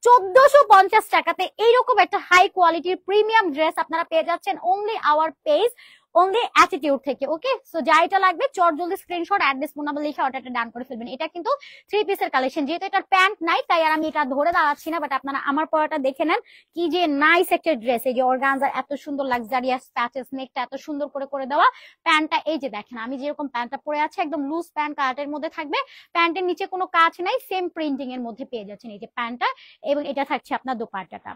1450 টাকাতে এইরকম একটা হাই কোয়ালিটির প্রিমিয়াম ড্রেস আপনারা পেয়ে যাচ্ছেন only our page, only attitude থেকে। ওকে, সো যা এটা লাগবে চট জলদি স্ক্রিনশট অ্যাড্রেস ফোন নাম্বার লিখে অর্ডারটা ডান করে ফেলবেন। এটা কিন্তু 3 পিসের কালেকশন, যেহেতু এটার প্যান্ট নাই তাই আর আমি এটা ধরে দাঁড়াচ্ছি না, বাট আপনারা আমার পরাটা দেখে নেন কি যে নাইস একটা ড্রেস। এই যে অর্গানজার এত সুন্দর লাক্সারিয়াস প্যাচেস, নেকটা এত সুন্দর করে দেওয়া, প্যান্টটা এই যে দেখেন আমি যেরকম প্যান্টটা পরে আছে একদম লুজ প্যান্ট কাটের মধ্যে থাকবে, প্যান্টের নিচে কোনো কাজ নাই, সেম প্রিন্টিং এর মধ্যে পেয়ে যাচ্ছেন এই যে প্যান্টটা। এবং এটা থাকছে আপনার দোপাট্টাটা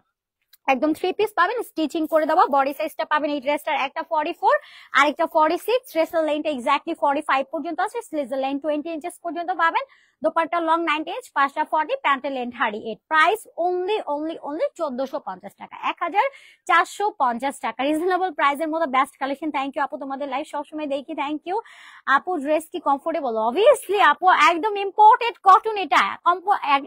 একদম 3 পিস পাবেন, স্টিচিং করে দেওয়া। বডি সাইজটা পাবেন এই ড্রেসটার একটা 44 আর একটা 46, ড্রেসের লেন্থটা এক্স্যাক্টলি 45 পর্যন্ত আছে, স্লিভের লেন্থ 20 ইঞ্চেস পর্যন্ত পাবেন। দোপাট্টা লং 90 ইঞ্চ, পাঁচটা 40, প্যান্টের লেন্থ 38। প্রাইস অনলি 1450 টাকা, 1450 টাকা। রিজনেবল প্রাইসের মধ্যে বেস্ট কালেকশন। থ্যাংক ইউ আপু, তোমাদের লাইভ সবসময় দেখি, থ্যাংক ইউ আপু। ড্রেস কি কমফোর্টেবল? অবভিয়াসলি আপু, একদম ইম্পোর্টেড কটন। এটা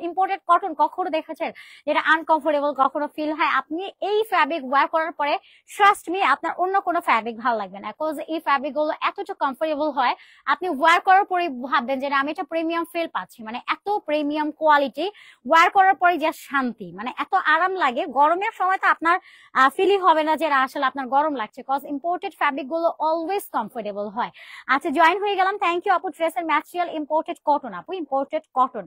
ইম্পোর্টেড কটন কখনো দেখেছেন যেটা আনকমফোর্টেবল কখনো ফিল হয়? আপনি এই ফ্যাব্রিক ওয়্যার করার পরে ট্রাস্ট মি আপনার অন্য কোনো ফ্যাব্রিক ভালো লাগবে না, বিকজ এই ফ্যাব্রিক গুলো এতটা কমফোর্টেবল হয়, আপনি ওয়্যার করার পরে ভাববেন যে আমি এটা প্রিমিয়াম ফিল পাচ্ছি। মানে এত প্রিমিয়াম কোয়ালিটি, ওয়্যার করার পরে যে শান্তি, মানে এত আরাম লাগে। গরমের সময় তো আপনার ফিলই হবে না যে আসলে আপনার গরম লাগছে, বিকজ ইম্পোর্টেড ফ্যাব্রিক গুলো অলওয়েজ কমফোর্টেবল হয়। আচ্ছা, জয়েন হয়ে গেলাম, থ্যাংক ইউ আপু। ড্রেসের ম্যাটেরিয়াল ইম্পোর্টেড কটন আপু, ইম্পোর্টেড কটন।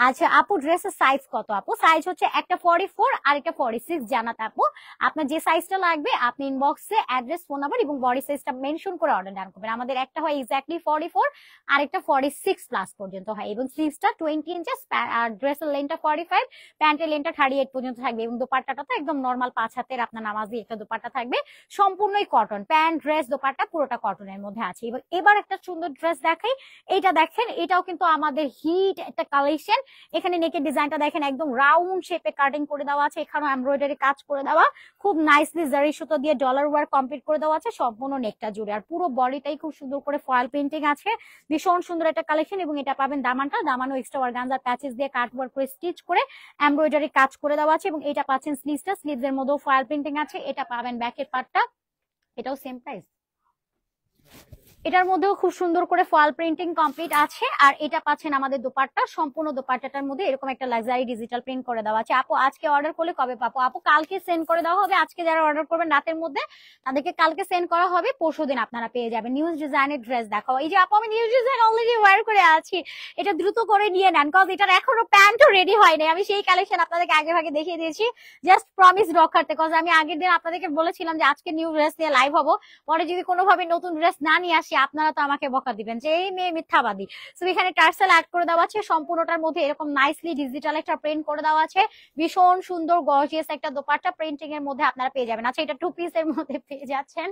আচ্ছা আপু, ড্রেসের সাইজ কত আপু? সাইজ হচ্ছে একটা 44 আর একটা 46 জানাতে আপু। আপনার যে সাইজটা লাগবে আপনি ইনবক্সে অ্যাড্রেস, ফোন নাম্বার এবং বডি সাইজটা মেনশন করে অর্ডার ডান করবেন। আমাদের একটা হয় এক্স্যাক্টলি 44 আর একটা 46 প্লাস পর্যন্ত হয়, এবং স্লিভসটা 20 ইঞ্চেস, আর ড্রেসের লেন্থটা 45, প্যান্টের লেন্থটা 38 পর্যন্ত থাকবে, এবং দোপাট্টাটা তো একদম নরমাল 5 হাতের আপনার নামাজি একটা দোপাট্টা থাকবে, সম্পূর্ণই কটন। প্যান্ট, ড্রেস, দোপাট্টা পুরোটা কটনের মধ্যে আছে। এবার একটা সুন্দর ড্রেস দেখাই, এইটা দেখেন, এটাও কিন্তু আমাদের হিট একটা কালেকশন। এখানে নেকের ডিজাইনটা দেখেন, একদম রাউন্ড শেপে কাটিং করে দেওয়া আছে, এখানেও এমব্রয়ডারি কাজ করে দেওয়া, খুব নাইসলি জারি সুতো দিয়ে ডলার ওয়ার্ক কমপ্লিট করে দেওয়া আছে সম্পূর্ণ নেকটা জুড়ে, আর পুরো বডিটাই খুব সুন্দর করে ফয়েল প্রিন্টিং আছে। ভীষণ সুন্দর একটা কালেকশন, এবং এটা পাবেন দামানও এক্সট্রা অর্গানজার প্যাচেস দিয়ে কাট ওয়ার্ক করে স্টিচ করে এমব্রয়ডারি কাজ করে দেওয়া আছে, এবং এটা পাচ্ছেন স্লিভসটা, স্লিভস এর মধ্যেও ফয়েল প্রিন্টিং আছে। এটা পাবেন ব্যাকের পার্টটা, এটাও সেম প্রাইস। এটার মধ্যেও খুব সুন্দর করে ফয়েল প্রিন্টিং কমপ্লিট আছে, আর এটা পাচ্ছেন আমাদের দোপাট্টা, সম্পূর্ণ দোপাট্টাটার মধ্যে এরকম একটা লাক্সারি ডিজিটাল প্রিন্ট করে দেওয়া আছে। আপু আজকে অর্ডার করলে কবে পাবো? আপু কালকে সেন্ড করে দেওয়া হবে। আজকে যারা অর্ডার করবেন রাতের মধ্যে তাদেরকে কালকে সেন্ড করা হবে, পরশুদিন আপনারা পেয়ে যাবেন। নিউজ ডিজাইনের ড্রেস দেখাও। এই যে আপু, আমি নিউজ ডিজাইন অলরেডি ওয়্যার করে আছি, এটা দ্রুত করে নিয়ে নেন, কজ এটার এখনো প্যান্টও রেডি হয়নি। আমি সেই কালেকশন আপনাদেরকে আগে ভাগে দেখিয়ে দিয়েছি, জাস্ট প্রমিস রক্ষার্থে, কজ আমি আগের দিন আপনাদেরকে বলেছিলাম যে আজকে নিউ ড্রেস নিয়ে লাইভ হবো, পরে যদি কোনোভাবে নতুন ড্রেস না নিয়ে আসি আপনারা তো আমাকে বকা দিবেন যে এই মেয়ে মিথ্যাবাদী। সো এখানে টার্সেল অ্যাড করে দেওয়া আছে, সম্পূর্ণটার মধ্যে এরকম নাইসলি ডিজিটাল একটা প্রিন্ট করে দেওয়া আছে, ভীষণ সুন্দর গর্জিয়াস একটা দোপাট্টা প্রিন্টিং এর মধ্যে আপনারা পেয়ে যাবেন। আচ্ছা, এটা 2 পিসের মধ্যে পেয়ে যাচ্ছেন,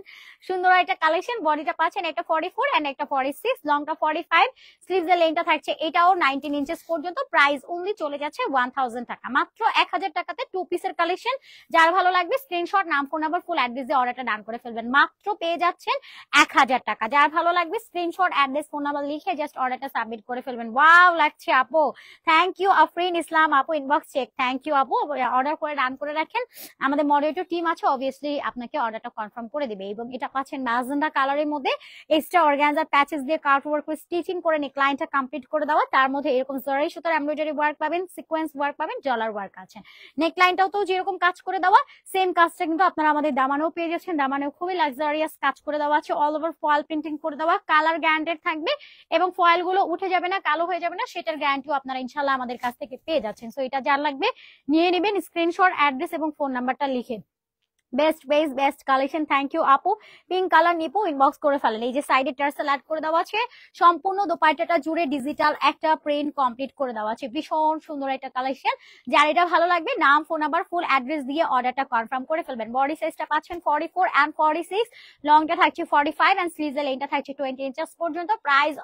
সুন্দর একটা কালেকশন। বডিটা পাচ্ছেন একটা 44 এন্ড একটা 46, লংটা 45, স্লিভস এর লেন্থটা থাকছে এটাও 19 ইঞ্চেস পর্যন্ত। প্রাইস অনলি চলে যাচ্ছে 1000 টাকা, মাত্র 1000 টাকাতে 2 পিসের কালেকশন। যার ভালো লাগবে স্ক্রিনশট, নাম, ফোন নাম্বার, ফুল অ্যাড্রেস দিয়ে অর্ডারটা ডান করে ফেলবেন, মাত্র পেয়ে যাচ্ছেন 1000 টাকা। যার ভালো লাগবে স্ক্রিনশট, অ্যাড্রেস, ফোন নাম্বার লিখে জাস্ট অর্ডারটা সাবমিট করে ফেলবেন। ওয়াও লাগছে আপু, থ্যাংক ইউ আফরিন ইসলাম আপু, ইনবক্স চেক, থ্যাংক ইউ আপু। অর্ডার করে ডান করে রাখেন, আমাদের মডারেটর টিম আছে, অবভিয়াসলি আপনাকে অর্ডারটা কনফার্ম করে দিবে। এবং এটা পাচ্ছেন ম্যাজেন্ডা কালারের মধ্যে এক্সট্রা অর্গানজার প্যাচেস দিয়ে কাট ওয়ার্ক করে স্টিচিং করে নেকলাইনটা কমপ্লিট করে দেওয়া, তার মধ্যে এরকম জরি সুতার এমব্রয়ডারি ওয়ার্ক পাবেন, সিকোয়েন্স ওয়ার্ক পাবেন, ডলার ওয়ার্ক আছে। নেকলাইনটাও তো যেরকম কাজ করে দেওয়া, সেম কাজটা কিন্তু আপনারা আমাদের দামানেও পেয়ে যাচ্ছেন। দামানেও খুবই লাক্সারিয়াস কাজ করে দেওয়া আছে, অল ওভার ফয়েল প্রিন্টিং করে দেওয়া, কালার গ্যারান্টেড থাকবে, এবং ফয়েল গুলো উঠে যাবে না, কালো হয়ে যাবে না, সেটার গ্যারান্টিও আপনারা ইনশাল্লাহ আমাদের কাছ থেকে পেয়ে যাচ্ছেন। সো এটা যার লাগবে নিয়ে নেবেন, স্ক্রিনশট, অ্যাড্রেস এবং ফোন নাম্বারটা লিখে। Best best best collection, thank you আপু। পিঙ্ক কালার নিপু, ইনবক্স করে ফেলেন। এই যে সাইডে টার্সেল অ্যাড করে দেওয়া আছে, সম্পূর্ণ দোপাট্টাটা জুড়ে ডিজিটাল একটা প্রিন্ট কমপ্লিট করে দেওয়া আছে, ভীষণ সুন্দর একটা কালেকশন। যার এটা ভালো লাগবে নাম, ফোন নাম্বার, ফুল অ্যাড্রেস দিয়ে অর্ডারটা কনফার্ম করে ফেলবেন। বডি সাইজটা পাচ্ছেন 44 এন্ড 46, লংটা থাকছে 45 এন্ড স্লিভস এর লেন্থটা থাকছে 20 ইঞ্চেস পর্যন্ত। প্রাইস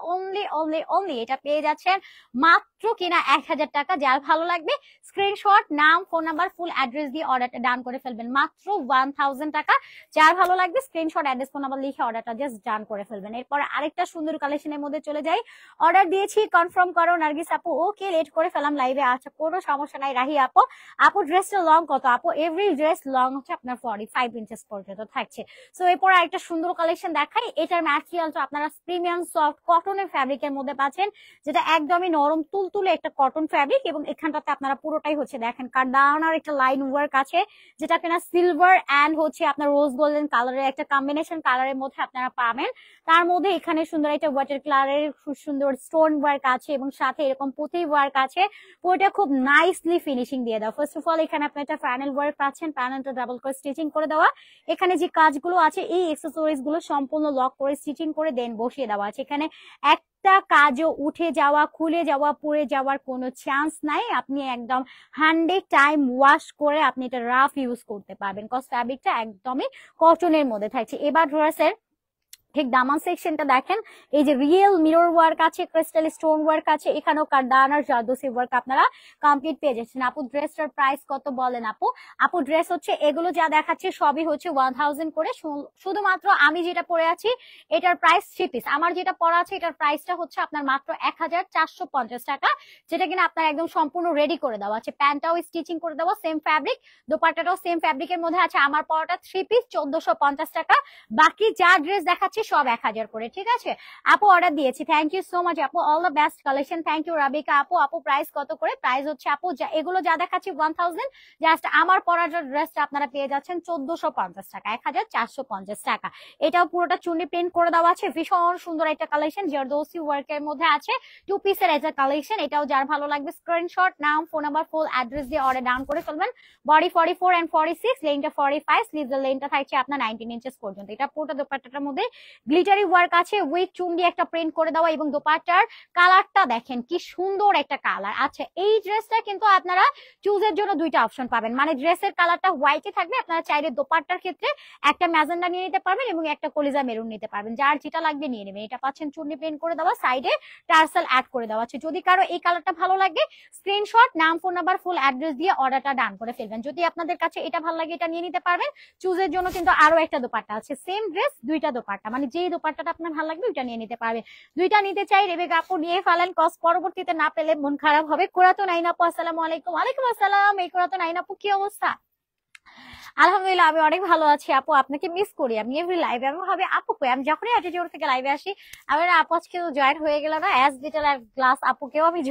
অনলি এটা পেয়ে যাচ্ছেন মাত্র কিনা 1000 টাকা। যার ভালো লাগবে স্ক্রিনশট, নাম, ফোন নাম্বার, ফুল অ্যাড্রেস দিয়ে অর্ডারটা ডান করে ফেলবেন, মাত্র 1000 টাকা। যার ভালো লাগবে স্ক্রিনশট, অ্যাড্রেস, ফোন নাম্বার লিখে অর্ডারটা জাস্ট ডান করে ফেলবেন। এরপর আরেকটা সুন্দর কালেকশনের মধ্যে চলে যাই। অর্ডার দিয়েছি, কনফার্ম করো নার্গিস আপু। ওকে, লেট করে ফেলাম লাইভে, আচ্ছা কোনো সমস্যা নাই। রাহি আপু, ড্রেসটা লং কত আপু? এভরি ড্রেস লং হচ্ছে আপনার 45 ইঞ্চেস পর্যন্ত থাকছে। সো এরপর আরেকটা সুন্দর কালেকশন দেখাই। এটার ম্যাটেরিয়ালটা আপনারা প্রিমিয়াম সফট কটনের ফ্যাব্রিকের মধ্যে পাচ্ছেন, যেটা একদমই নরম তুলতুলে একটা কটন ফ্যাব্রিক, এবং এখানটাতে আপনারা পুরোটাই হচ্ছে দেখেন কারদানার একটা লাইন ওয়ার্ক আছে, যেটা কিনা সিলভার এন্ড হচ্ছে আপনার রোজ গোল্ডেন কালারের একটা কম্বিনেশন কালারের মধ্যে আপনারা পাবেন। তার মধ্যে এখানে সুন্দর একটা ওয়াটার কালারের খুব সুন্দর স্টোন ওয়ার্ক আছে, এবং সাথে এরকম পুঁতি ওয়ার্ক আছে, পুরোটা খুব নাইসলি ফিনিশিং দিয়ে দাও। ফার্স্ট অফ অল এখানে আপনি একটা প্যানেল ওয়ার্ক পাচ্ছেন, প্যানেলটা ডাবল করে স্টিচিং করে দেওয়া। এখানে যে কাজগুলো আছে এই অ্যাক্সেসরিজ গুলো সম্পূর্ণ লক করে স্টিচিং করে দেন বসিয়ে দেওয়া আছে। এখানে একটা কাজও উঠে যাওয়া, খুলে যাওয়া, পড়ে যাওয়ার কোনো চান্স নাই। আপনি একদম 100 টাইম ওয়াশ করে আপনি এটা রাফ ইউজ করতে পারবেন, কজ ফ্যাব্রিকটা একদমই কটনের মধ্যে থাকছে। এবার ড্রেসের ঠিক দামান সেকশনটা দেখেন, এই যে রিয়েল মিরর ওয়ার্ক আছে, ক্রিস্টাল স্টোন ওয়ার্ক আছে, এখানেও কারদানার জারদোসি ওয়ার্ক আপনারা কমপ্লিট পেয়ে যাচ্ছেন। আপু ড্রেসটার প্রাইস কত বলেন আপু? আপু ড্রেস হচ্ছে এগুলো যা দেখাচ্ছে সবই হচ্ছে 1000 করে, শুধুমাত্র আমি যেটা পরে আছি এটার প্রাইস 3 পিস, আমার যেটা পরা আছে এটার প্রাইসটা হচ্ছে আপনার মাত্র 1450 টাকা, যেটা কিনা আপনার একদম সম্পূর্ণ রেডি করে দেওয়া আছে, প্যান্টটাও স্টিচিং করে দেওয়া সেম ফ্যাব্রিক, দোপাট্টাটাও সেম ফ্যাব্রিকের মধ্যে আছে। আমার পরাটা 3 পিস 1450 টাকা, বাকি যা ড্রেস দেখাচ্ছি সব 1000 করে, ঠিক আছে আপু? অর্ডার দিয়েছি, থ্যাংক ইউ সো মাচ আপু, all the best collection, thank you Rabika আপু। আপু প্রাইস কত করে? প্রাইস হচ্ছে আপু এগুলো যা দেখাচ্ছি 1000, জাস্ট আমার পরার ড্রেসটা আপনারা পেয়ে যাচ্ছেন 1450 টাকা, 1450 টাকা। এটাও পুরোটা চুন্নি প্রিন্ট করে দেওয়া আছে, ভীষণ সুন্দর একটা কালেকশন, জারদোসি ওয়ার্কের মধ্যে আছে, 2 পিসের একটা কালেকশন। এটাও যার ভালো লাগবে স্ক্রিনশট, নাম, ফোন নাম্বার, ফুল অ্যাড্রেস দিয়ে অর্ডার ডাউন করে ফেলবেন। বডি 44 এন্ড 46, লেনটা 45, স্লিভের লেনটা থাকছে আপনার 19 ইঞ্চেস পর্যন্ত। এটা পুরোটা দোপাট্টাটার মধ্যে গ্লিটারি ওয়ার্ক আছে উইথ চুন্ডি একটা প্রিন্ট করে দেওয়া, এবং দোপাট্টার কালারটা দেখেন কি সুন্দর একটা কালার। আচ্ছা এই ড্রেসটা কিন্তু আপনারা চুজের জন্য দুইটা অপশন পাবেন, মানে ড্রেসের কালারটা হোয়াইটে থাকবে, আপনারা চাইলে দোপাট্টার ক্ষেত্রে একটা ম্যাজেন্ডা নিয়ে নিতে পারবেন এবং একটা কলিজা মেরুন নিতে পারবেন, যার যেটা লাগবে নিয়ে নেবেন। এটা পাচ্ছেন চুন্নি প্রিন্ট করে দেওয়া, সাইডে টার্সেল অ্যাড করে দেওয়া আছে। যদি কারো এই কালারটা ভালো লাগে স্ক্রিনশট, নাম, ফোন নাম্বার, ফুল অ্যাড্রেস দিয়ে অর্ডারটা ডান করে ফেলবেন। যদি আপনাদের কাছে এটা ভালো লাগে এটা নিয়ে নিতে পারবেন। চুজের জন্য কিন্তু আরো একটা দোপাট্টা আছে, সেম ড্রেস দুইটা দোপাট্টা, মানে যেই দোপাট্টাটা আপনার ভালো লাগবে ওইটা নিয়ে নিতে পারবেন। দুইটা নিতে চাই রেবেকা আপু নিয়ে ফেলেন, কস পরবর্তীতে না পেলে মন খারাপ হবে। কোরাতো নাইন আপু আসসালামু আলাইকুম। ওয়ালাইকুম আসসালাম। এই কোরাতো নাইন আপু কি অবস্থা? আলহামদুলিল্লাহ আমি অনেক ভালো আছি আপু, আপনাকে মিস করি আমি এভরি লাইভে। আমি ভাবে আপু কই, আমি যখনই অ্যাটিটিউড থেকে লাইভে আসি আমি আপু আজকে জয়েন হয়ে গেল না, অ্যাজ লিটল আর গ্লাস আপুকেও আমি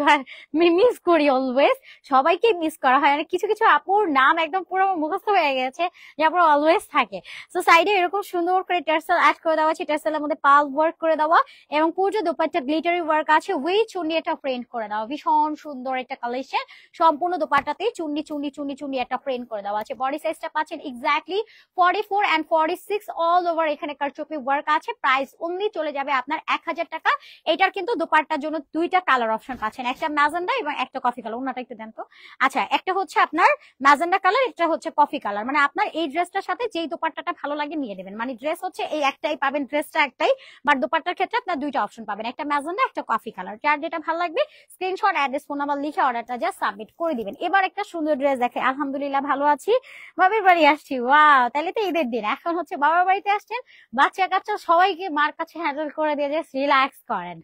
মিস করি, অলওয়েজ সবাইকে মিস করা হয়। মানে কিছু কিছু আপুর নাম একদম পুরো মুখস্থ হয়ে গেছে যে আপুর অলওয়েজ থাকে। তো সাইডে এরকম সুন্দর করে টার্সেল অ্যাড করে দেওয়া আছে, টার্সেলের মধ্যে পাল ওয়ার্ক করে দেওয়া, এবং পুরো দোপাট্টা গ্লিটারি ওয়ার্ক আছে উইথ চুন্নি একটা প্রিন্ট করে দেওয়া, ভীষণ সুন্দর একটা কালেকশন। সম্পূর্ণ দোপাট্টাতে চুন্নি চুন্নি চুন্নি চুন্নি একটা প্রিন্ট করে দেওয়া আছে। বডি সাইজটা পাচ্ছেন এক্স্যাক্টলি 44 এন্ড 46, অল ওভার এখানে কারচুপি ওয়ার্ক আছে। প্রাইস অনলি চলে যাবে আপনার 1000 টাকা। এটার কিন্তু দোপাট্টার জন্য দুইটা কালার অপশন পাচ্ছেন, একটা ম্যাজেন্ডা এবং একটা কফি কালার। ওনাটা একটু দেন তো। আচ্ছা একটা হচ্ছে আপনার ম্যাজেন্ডা কালার, একটা হচ্ছে কফি কালার। মানে আপনার এই ড্রেসটার সাথে যেই দোপাট্টাটা ভালো লাগে নিয়ে নেবেন। মানে ড্রেস হচ্ছে এই একটাই পাবেন, ড্রেসটা একটাই, বাট দোপাট্টার ক্ষেত্রে আপনার দুইটা অপশন পাবেন, একটা ম্যাজেন্ডা একটা কফি কালার। যার যেটা ভালো লাগবে স্ক্রিনশট, অ্যাড্রেস, ফোন নাম্বার লিখে অর্ডারটা জাস্ট সাবমিট করে দিবেন। এবার একটা সুন্দর ড্রেস দেখে আলহামদুলিল্লাহ ভালো আছি, বাবার বাড়ি আসছি। ওয়াও, তাহলে তো ঈদের দিন, এখন হচ্ছে বাবার বাড়িতে আসছেন, বাচ্চা কাচ্চা সবাইকে মার কাছে হ্যান্ডেল করে দিয়ে রিল্যাক্স করেন।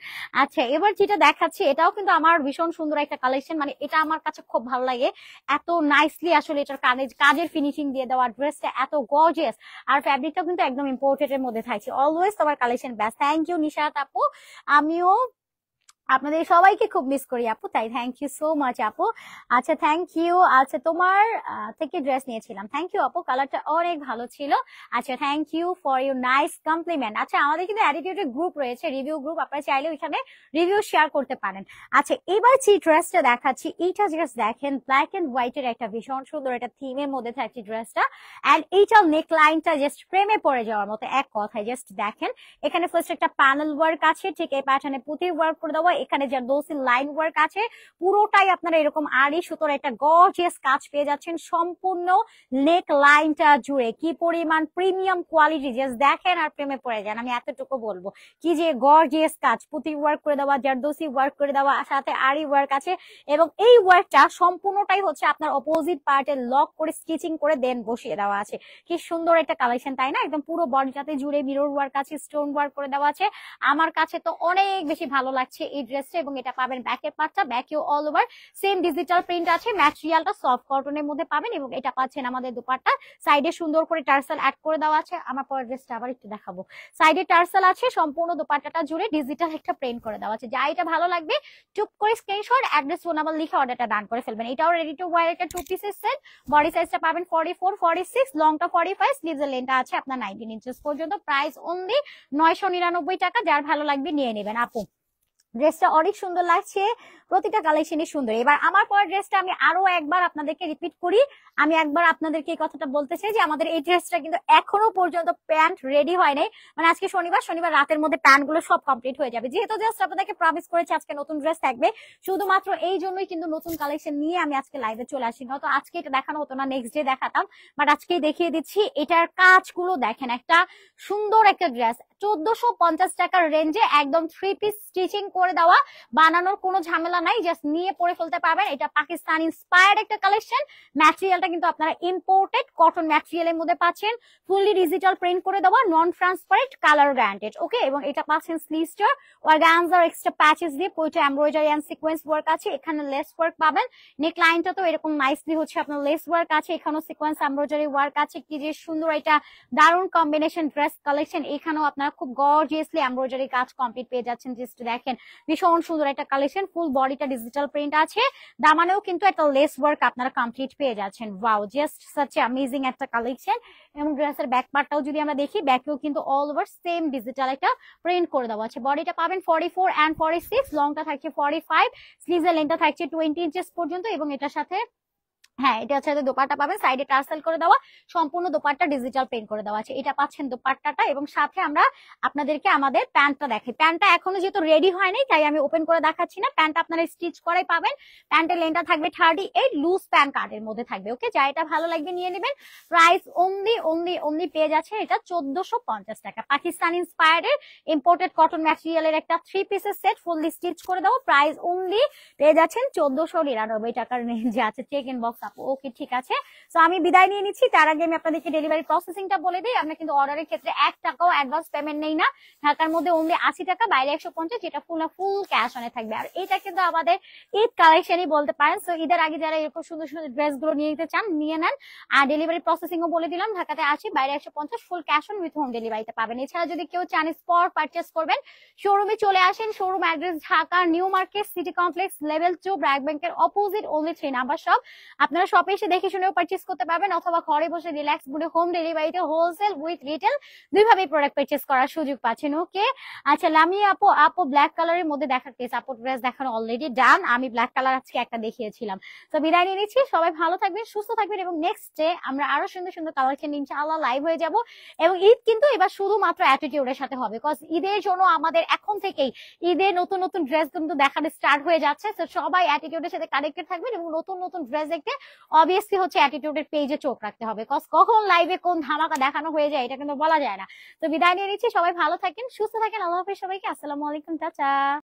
আচ্ছা এবার যেটা দেখাচ্ছি এটাও কিন্তু আমার ভীষণ সুন্দর একটা কালেকশন, মানে এটা আমার কাছে খুব ভালো লাগে, এত নাইসলি আসলে এটার কাজের ফিনিশিং দিয়ে দেওয়া, ড্রেসটা এত গর্জিয়াস, আর ফ্যাব্রিকটা কিন্তু একদম ইম্পোর্টেড এর মধ্যে থাকছে। অলওয়েজ তোমার collection best. Thank you Nishat আপু, আমিও আপনাদের সবাইকে খুব মিস করি আপু, তাই থ্যাংক ইউ সো মাচ আপু। আচ্ছা থ্যাংক ইউ। আচ্ছা তোমার থেকে ড্রেস নিয়েছিলাম, থ্যাংক ইউ আপু, কালারটা অনেক ভালো ছিল। আচ্ছা thank you for your nice compliment. আচ্ছা আমাদের কিন্তু অ্যাটিটিউডের গ্রুপ রয়েছে, রিভিউ গ্রুপ, আপনারা চাইলে ওইখানে রিভিউ শেয়ার করতে পারেন। আচ্ছা এবার যে ড্রেসটা দেখাচ্ছি এইটা জাস্ট দেখেন, ব্ল্যাক এন্ড হোয়াইটের একটা ভীষণ সুন্দর একটা থিমের মধ্যে থাকছে ড্রেসটা, এন্ড এইটার নেক লাইনটা জাস্ট প্রেমে পড়ে যাওয়ার মতো এক কথায়। জাস্ট দেখেন এখানে ফার্স্ট একটা প্যানেল ওয়ার্ক আছে, ঠিক এই প্যাটার্নে পুঁতির ওয়ার্ক করে দেওয়া, এখানে জারদোসি লাইন ওয়ার্ক আছে, পুরোটাই আপনারা এরকম আড়ি সুতোর একটা গর্জিয়াস কাজ পেয়ে যাচ্ছেন সম্পূর্ণ নেক লাইনটা জুড়ে। কি পরিমাণ প্রিমিয়াম কোয়ালিটি, জাস্ট দেখেন আর প্রেমে পড়ে যান, আমি এতটুকু বলবো। কি যে গর্জিয়াস কাজ, পুঁতি ওয়ার্ক করে দেওয়া, জারদোসি ওয়ার্ক করে দেওয়া, সাথে আড়ি ওয়ার্ক আছে, এবং এই ওয়ার্কটা সম্পূর্ণটাই হচ্ছে আপনার অপোজিট পার্টে লক করে স্টিচিং করে দেন বসিয়ে দেওয়া আছে। কি সুন্দর একটা কালেকশন তাই না? একদম পুরো বডিটাতে জুড়ে মিরর ওয়ার্ক আছে, স্টোন ওয়ার্ক করে দেওয়া আছে। আমার কাছে তো অনেক বেশি ভালো লাগছে এই ড্রেসটা, এবং এটা পাবেন ব্যাকের পার্টটা, ব্যাকেও all over same digital print আছে, ম্যাটেরিয়ালটা সফট কটনের মধ্যে পাবেন, এবং এটা পাচ্ছেন আমাদের দুপাট্টা, সাইডে সুন্দর করে টার্সেল অ্যাড করে দেওয়া আছে। আমার পরের ড্রেসটা আবার একটু দেখাবো, সাইডে টার্সেল আছে, সম্পূর্ণ দুপাট্টাটা জুড়ে ডিজিটাল একটা প্রিন্ট করে দেওয়া আছে। যা এটা ভালো লাগবে টুক করে স্ক্রিনশট, অ্যাড্রেস, ফোন নাম্বার লিখে অর্ডারটা ডান করে ফেলবেন। এটাও রেডি টু ওয়্যার একটা 2 পিসের সেট, বডি সাইজটা পাবেন 44, 46, লংটা 45, স্লিভের লেন্থটা আছে আপনার 19 ইঞ্চেস পর্যন্ত। প্রাইস অনলি 999 টাকা, যার ভালো লাগবে নিয়ে নেবেন আপু। ড্রেসটা অনেক সুন্দর লাগছে, প্রতিটা কালেকশনই সুন্দর। এবার আমার পরের ড্রেসটা আমি আরো একবার আপনাদেরকে রিপিট করি, আমি একবার আপনাদেরকে এই কথাটা বলতে চাই যে আমাদের এই ড্রেসটা কিন্তু এখনো পর্যন্ত প্যান্ট রেডি হয় নাই, মানে আজকে শনিবার রাতের মধ্যে প্যান্ট গুলো সব কমপ্লিট হয়ে যাবে। যেহেতু জাস্ট আপনাদেরকে প্রমিস করেছি আজকে নতুন ড্রেস থাকবে, শুধুমাত্র এই জন্যই কিন্তু নতুন কালেকশন নিয়ে আমি আজকে লাইভে চলে আসি। নয়তো আজকে এটা দেখানো হতো না, নেক্সট ডে দেখাতাম, বাট আজকেই দেখিয়ে দিচ্ছি। এটার কাজগুলো দেখেন, একটা সুন্দর একটা ড্রেস 1450 টাকার রেঞ্জে, একদম 3 পিস স্টিচিং করে দেওয়া, বানানোর কোনো ঝামেলা নাই, জাস্ট নিয়ে পরে ফেলতে পারবেন। এটা পাকিস্তান ইন্সপায়ার্ড একটা কালেকশন। ম্যাটেরিয়ালটা কিন্তু আপনারা ইম্পোর্টেড কটন ম্যাটেরিয়ালের মধ্যে পাচ্ছেন, ফুললি ডিজিটাল প্রিন্ট করে দেওয়া, নন ট্রান্সপারেন্ট, কালার গ্যারান্টেড। ওকে, এবং এটা পাচ্ছেন স্লিভসটা অর্গানজার এক্সট্রা প্যাচেস দিয়ে, পুরোটা এমব্রয়ডারি এন্ড সিকোয়েন্স ওয়ার্ক আছে। এখানে লেস ওয়ার্ক পাবেন, নেক লাইনটা তো এরকম নাইসলি হচ্ছে আপনার লেস ওয়ার্ক আছে, এখানেও সিকোয়েন্স এমব্রয়ডারি ওয়ার্ক আছে। কি যে সুন্দর, এটা দারুণ কম্বিনেশন ড্রেস কালেকশন। এখানেও আপনারা খুব গর্জিয়াসলি এমব্রয়ডারি কাজ কমপ্লিট পেয়ে যাচ্ছেন। জাস্ট দেখেন, ভীষণ সুন্দর একটা কালেকশন। ফুল বডিটা ডিজিটাল প্রিন্ট আছে, দামানেও কিন্তু একটা লেস ওয়ার্ক আপনারা কমপ্লিট পেয়ে যাচ্ছেন। ওয়াও, জাস্ট সাচ অ্যামেজিং একটা কালেকশন। এবং ড্রেসের ব্যাক পার্টটাও যদি আমরা দেখি, ব্যাকেও কিন্তু অল ওভার সেম ডিজিটাল একটা প্রিন্ট করে দেওয়া আছে। বডিটা পাবেন 44 and 46, লংটা থাকছে 45, স্লিভসের লেন্থটা থাকছে 20 ইঞ্চেস পর্যন্ত। এবং এটার সাথে এটা হচ্ছে দোপাট্টা পাবেন, সাইডে টার্সেল করে দেওয়া, সম্পূর্ণ দোপাট্টা ডিজিটাল প্রিন্ট করে দেওয়া আছে। এটা পাচ্ছেন দোপাট্টাটা, এবং সাথে আমরা আপনাদেরকে আমাদের প্যান্টটা দেখাই। প্যান্টটা এখনো যেহেতু রেডি হয় নাই, তাই আমি ওপেন করে দেখাচ্ছি না। প্যান্টটা আপনারা স্টিচ করাই পাবেন। প্যান্টের লেন্থটা থাকবে 38, লুজ প্যান্ট কার্ডের মধ্যে থাকবে। ওকে, যা এটা ভালো লাগবে নিয়ে নেবেন। প্রাইস অনলি পেয়ে যাচ্ছে এটা 1450 টাকা। পাকিস্তান ইন্সপায়ার্ডের ইম্পোর্টেড কটন ম্যাটেরিয়ালের একটা 3 পিসের সেট, ফুললি স্টিচ করে দেওয়া। প্রাইস অনলি পেয়ে যাচ্ছেন 1499 টাকার রেঞ্জে আছে। Check in box. ওকে, ঠিক আছে। তো আমি বিদায় নিয়ে নিচ্ছি। তার আগে আমি আপনাদেরকে ডেলিভারি প্রসেসিংটা বলে দিই। আমরা কিন্তু অর্ডারের ক্ষেত্রে 1 টাকাও অ্যাডভান্স পেমেন্ট নেই না। ঢাকার মধ্যে অনলি 80 টাকা, বাইরে 150, যেটা ফুল ক্যাশ অনে থাকবে। আর এটা কিন্তু আমাদের ঈদ কালেকশনই বলতে পারেন। সো ঈদের আগে যারা এরকম সুন্দর সুন্দর ড্রেস গুলো নিয়ে নিতে চান, নিয়ে নেন। আর ডেলিভারি প্রসেসিং ও বলে দিলাম, ঢাকাতে 80, বাইরে 150, full cash on with home ডেলিভারিতে পাবেন। এছাড়া যদি কেউ চান স্পট পারচেস করবেন, শোরুমে চলে আসেন। Showroom address Dhaka new market city complex, level 2, BRAC ব্যাংকের অপোজিট, অনলি 3 নাম্বার শপ। আপনারা শপে এসে দেখে শুনেও পারচেস করতে পারবেন, অথবা ঘরে বসে রিল্যাক্স মুডে হোম ডেলিভারিতে হোলসেল উইথ রিটেল দুইভাবেই প্রোডাক্ট পারচেস করার সুযোগ পাচ্ছেন। ওকে, আচ্ছা লামিয়া আপু ব্ল্যাক কালারের মধ্যে দেখার প্লিজ। আপু ড্রেস দেখানো অলরেডি ডান, আমি ব্ল্যাক কালার আজকে একটা দেখিয়েছিলাম। তো বিদায় নিয়ে নিচ্ছি। সবাই ভালো থাকবেন, সুস্থ থাকবেন, এবং নেক্সট ডে আমরা আরো সুন্দর সুন্দর কালেকশন ইনশাআল্লাহ লাইভ হয়ে যাব। এবং ঈদ কিন্তু এবার শুধুমাত্র অ্যাটিটিউডের সাথে হবে, বিকজ ঈদের জন্য আমাদের এখন থেকেই ঈদের নতুন নতুন ড্রেস কিন্তু দেখানো স্টার্ট হয়ে যাচ্ছে। তো সবাই অ্যাটিটিউডের সাথে কানেক্টেড থাকবেন, এবং নতুন নতুন ড্রেস দেখতে অবভিয়াসলি হচ্ছে অ্যাটিটিউডের পেজে চোখ রাখতে হবে, কজ কখন লাইভে কোন ধামাকা দেখানো হয়ে যায় এটা কিন্তু বলা যায় না। তো বিদায় নিয়ে নিচ্ছি। সবাই ভালো থাকেন, সুস্থ থাকেন। আল্লাহ হাফেজ সবাইকে। আসসালামু আলাইকুম, টাটা।